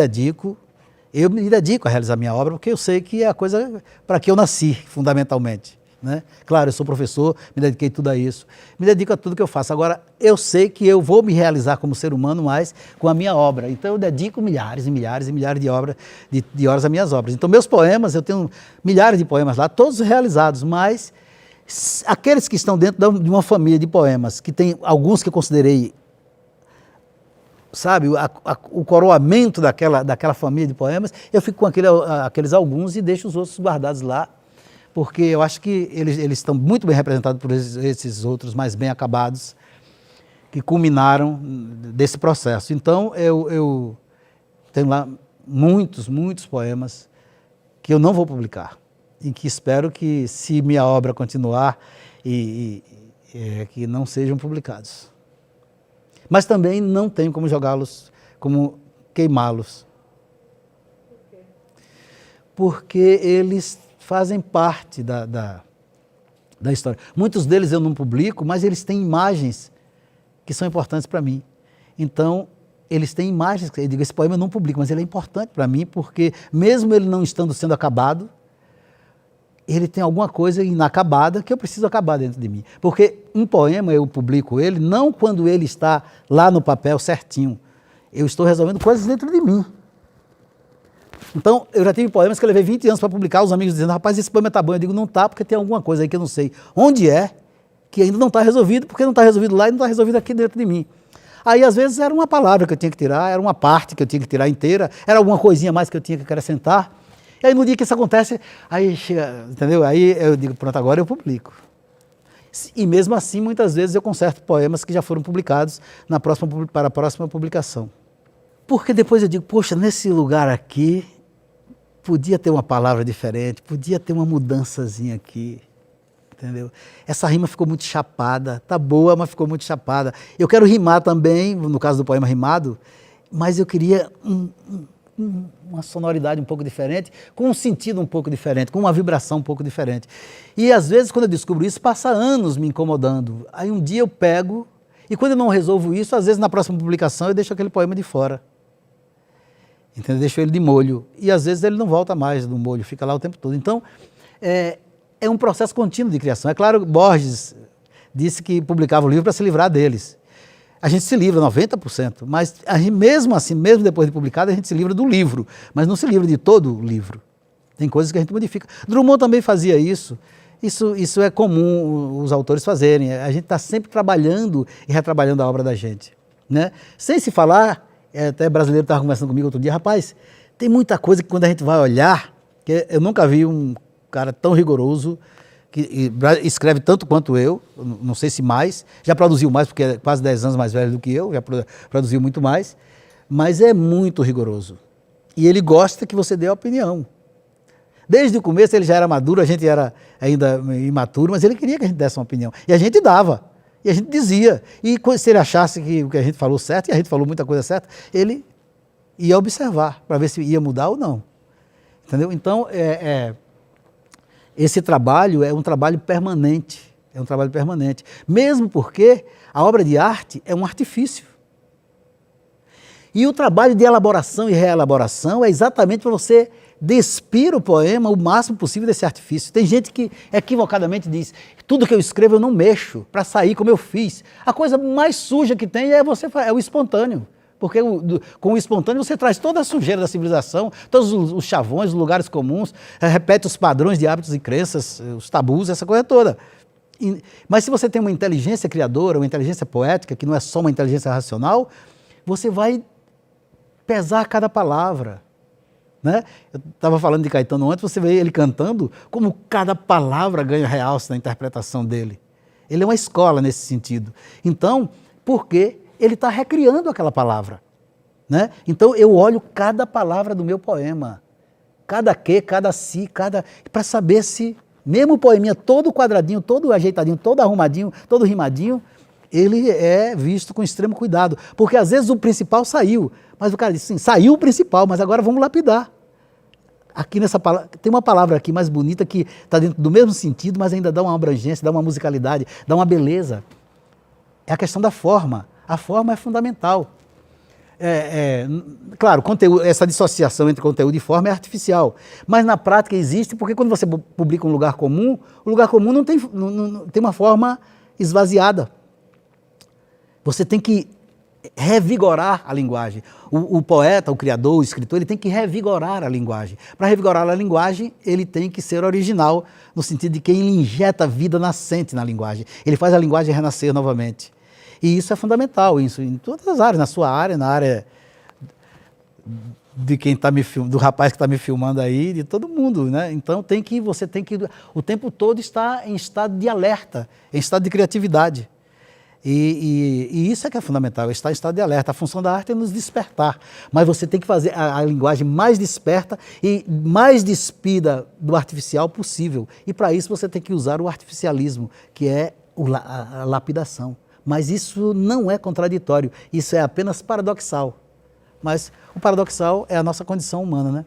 me dedico a realizar minha obra, porque eu sei que é a coisa para que eu nasci, fundamentalmente. Né? Claro, eu sou professor, me dediquei tudo a isso, me dedico a tudo que eu faço. Agora, eu sei que eu vou me realizar como ser humano mais com a minha obra. Então, eu dedico milhares e milhares e milhares de horas às minhas obras. Então, meus poemas, eu tenho milhares de poemas lá, todos realizados, mas aqueles que estão dentro de uma família de poemas, que tem alguns que eu considerei, sabe, o coroamento daquela família de poemas, eu fico com aqueles alguns e deixo os outros guardados lá, porque eu acho que eles estão muito bem representados por esses outros mais bem acabados, que culminaram desse processo. Então, eu tenho lá muitos poemas que eu não vou publicar, e que espero que, se minha obra continuar, que não sejam publicados. Mas também não tenho como jogá-los, como queimá-los. Por quê? Porque eles fazem parte da história. Muitos deles eu não publico, mas eles têm imagens que são importantes para mim. Então, eles têm imagens, eu digo, esse poema eu não publico, mas ele é importante para mim, porque mesmo ele não estando sendo acabado, ele tem alguma coisa inacabada que eu preciso acabar dentro de mim. Porque um poema eu publico ele não quando ele está lá no papel certinho. Eu estou resolvendo coisas dentro de mim. Então, eu já tive poemas que eu levei 20 anos para publicar, os amigos dizendo, rapaz, esse poema está bom. Eu digo, não está, porque tem alguma coisa aí que eu não sei onde é, que ainda não está resolvido, porque não está resolvido lá e não está resolvido aqui dentro de mim. Aí, às vezes, era uma palavra que eu tinha que tirar, era uma parte que eu tinha que tirar inteira, era alguma coisinha a mais que eu tinha que acrescentar. E aí, no dia que isso acontece, aí chega, entendeu? Aí eu digo, pronto, agora eu publico. E mesmo assim, muitas vezes eu conserto poemas que já foram publicados para a próxima publicação. Porque depois eu digo, poxa, nesse lugar aqui, podia ter uma palavra diferente, podia ter uma mudançazinha aqui, entendeu? Essa rima ficou muito chapada, tá boa, mas ficou muito chapada. Eu quero rimar também, no caso do poema rimado, mas eu queria uma sonoridade um pouco diferente, com um sentido um pouco diferente, com uma vibração um pouco diferente. E às vezes, quando eu descubro isso, passa anos me incomodando. Aí um dia eu pego, e quando eu não resolvo isso, às vezes na próxima publicação eu deixo aquele poema de fora. Entendeu? Deixo ele de molho. E às vezes ele não volta mais do molho, fica lá o tempo todo. Então, é um processo contínuo de criação. É claro, Borges disse que publicava o livro para se livrar deles. A gente se livra 90%, mas mesmo assim, mesmo depois de publicado, a gente se livra do livro, mas não se livra de todo o livro. Tem coisas que a gente modifica. Drummond também fazia isso. Isso é comum os autores fazerem. A gente está sempre trabalhando e retrabalhando a obra da gente. Né? Sem se falar, até brasileiro estava conversando comigo outro dia, rapaz, tem muita coisa que quando a gente vai olhar, que eu nunca vi um cara tão rigoroso, que escreve tanto quanto eu, não sei se mais, já produziu mais, porque é quase 10 anos mais velho do que eu, já produziu muito mais, mas é muito rigoroso. E ele gosta que você dê a opinião. Desde o começo ele já era maduro, a gente era ainda imaturo, mas ele queria que a gente desse uma opinião. E a gente dava, e a gente dizia. E se ele achasse que o que a gente falou certo, e a gente falou muita coisa certa, ele ia observar, para ver se ia mudar ou não. Entendeu? Então, esse trabalho é um trabalho permanente, É um trabalho permanente. Mesmo porque a obra de arte é um artifício. E o trabalho de elaboração e reelaboração é exatamente para você despir o poema o máximo possível desse artifício. Tem gente que equivocadamente diz, tudo que eu escrevo eu não mexo para sair como eu fiz. A coisa mais suja que tem é o espontâneo. Porque com o espontâneo você traz toda a sujeira da civilização, todos os chavões, os lugares comuns, repete os padrões de hábitos e crenças, os tabus, essa coisa toda. Mas se você tem uma inteligência criadora, uma inteligência poética, que não é só uma inteligência racional, você vai pesar cada palavra. Né? Eu estava falando de Caetano antes, você vê ele cantando, como cada palavra ganha realce na interpretação dele. Ele é uma escola nesse sentido. Então, por quê? Ele está recriando aquela palavra. Né? Então eu olho cada palavra do meu poema, cada que, cada si, para saber se, mesmo o poeminha todo quadradinho, todo ajeitadinho, todo arrumadinho, todo rimadinho, ele é visto com extremo cuidado. Porque às vezes o principal saiu, mas o cara disse assim, saiu o principal, mas agora vamos lapidar. Aqui nessa palavra, tem uma palavra aqui mais bonita que está dentro do mesmo sentido, mas ainda dá uma abrangência, dá uma musicalidade, dá uma beleza. É a questão da forma. A forma é fundamental. Claro, essa dissociação entre conteúdo e forma é artificial, mas na prática existe porque quando você publica um lugar comum, o lugar comum não tem uma forma esvaziada. Você tem que revigorar a linguagem. O poeta, o criador, o escritor, ele tem que revigorar a linguagem. Para revigorar a linguagem, ele tem que ser original, no sentido de que ele injeta vida nascente na linguagem. Ele faz a linguagem renascer novamente. E isso é fundamental, isso em todas as áreas, na sua área, na área de quem está me filmando, do rapaz que está me filmando aí, de todo mundo, né? Então você tem que o tempo todo estar em estado de alerta, em estado de criatividade. E isso é que é fundamental, estar em estado de alerta. A função da arte é nos despertar, mas você tem que fazer a linguagem mais desperta e mais despida do artificial possível. E para isso você tem que usar o artificialismo, que é a lapidação. Mas isso não é contraditório, isso é apenas paradoxal. Mas o paradoxal é a nossa condição humana, né?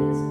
Deus.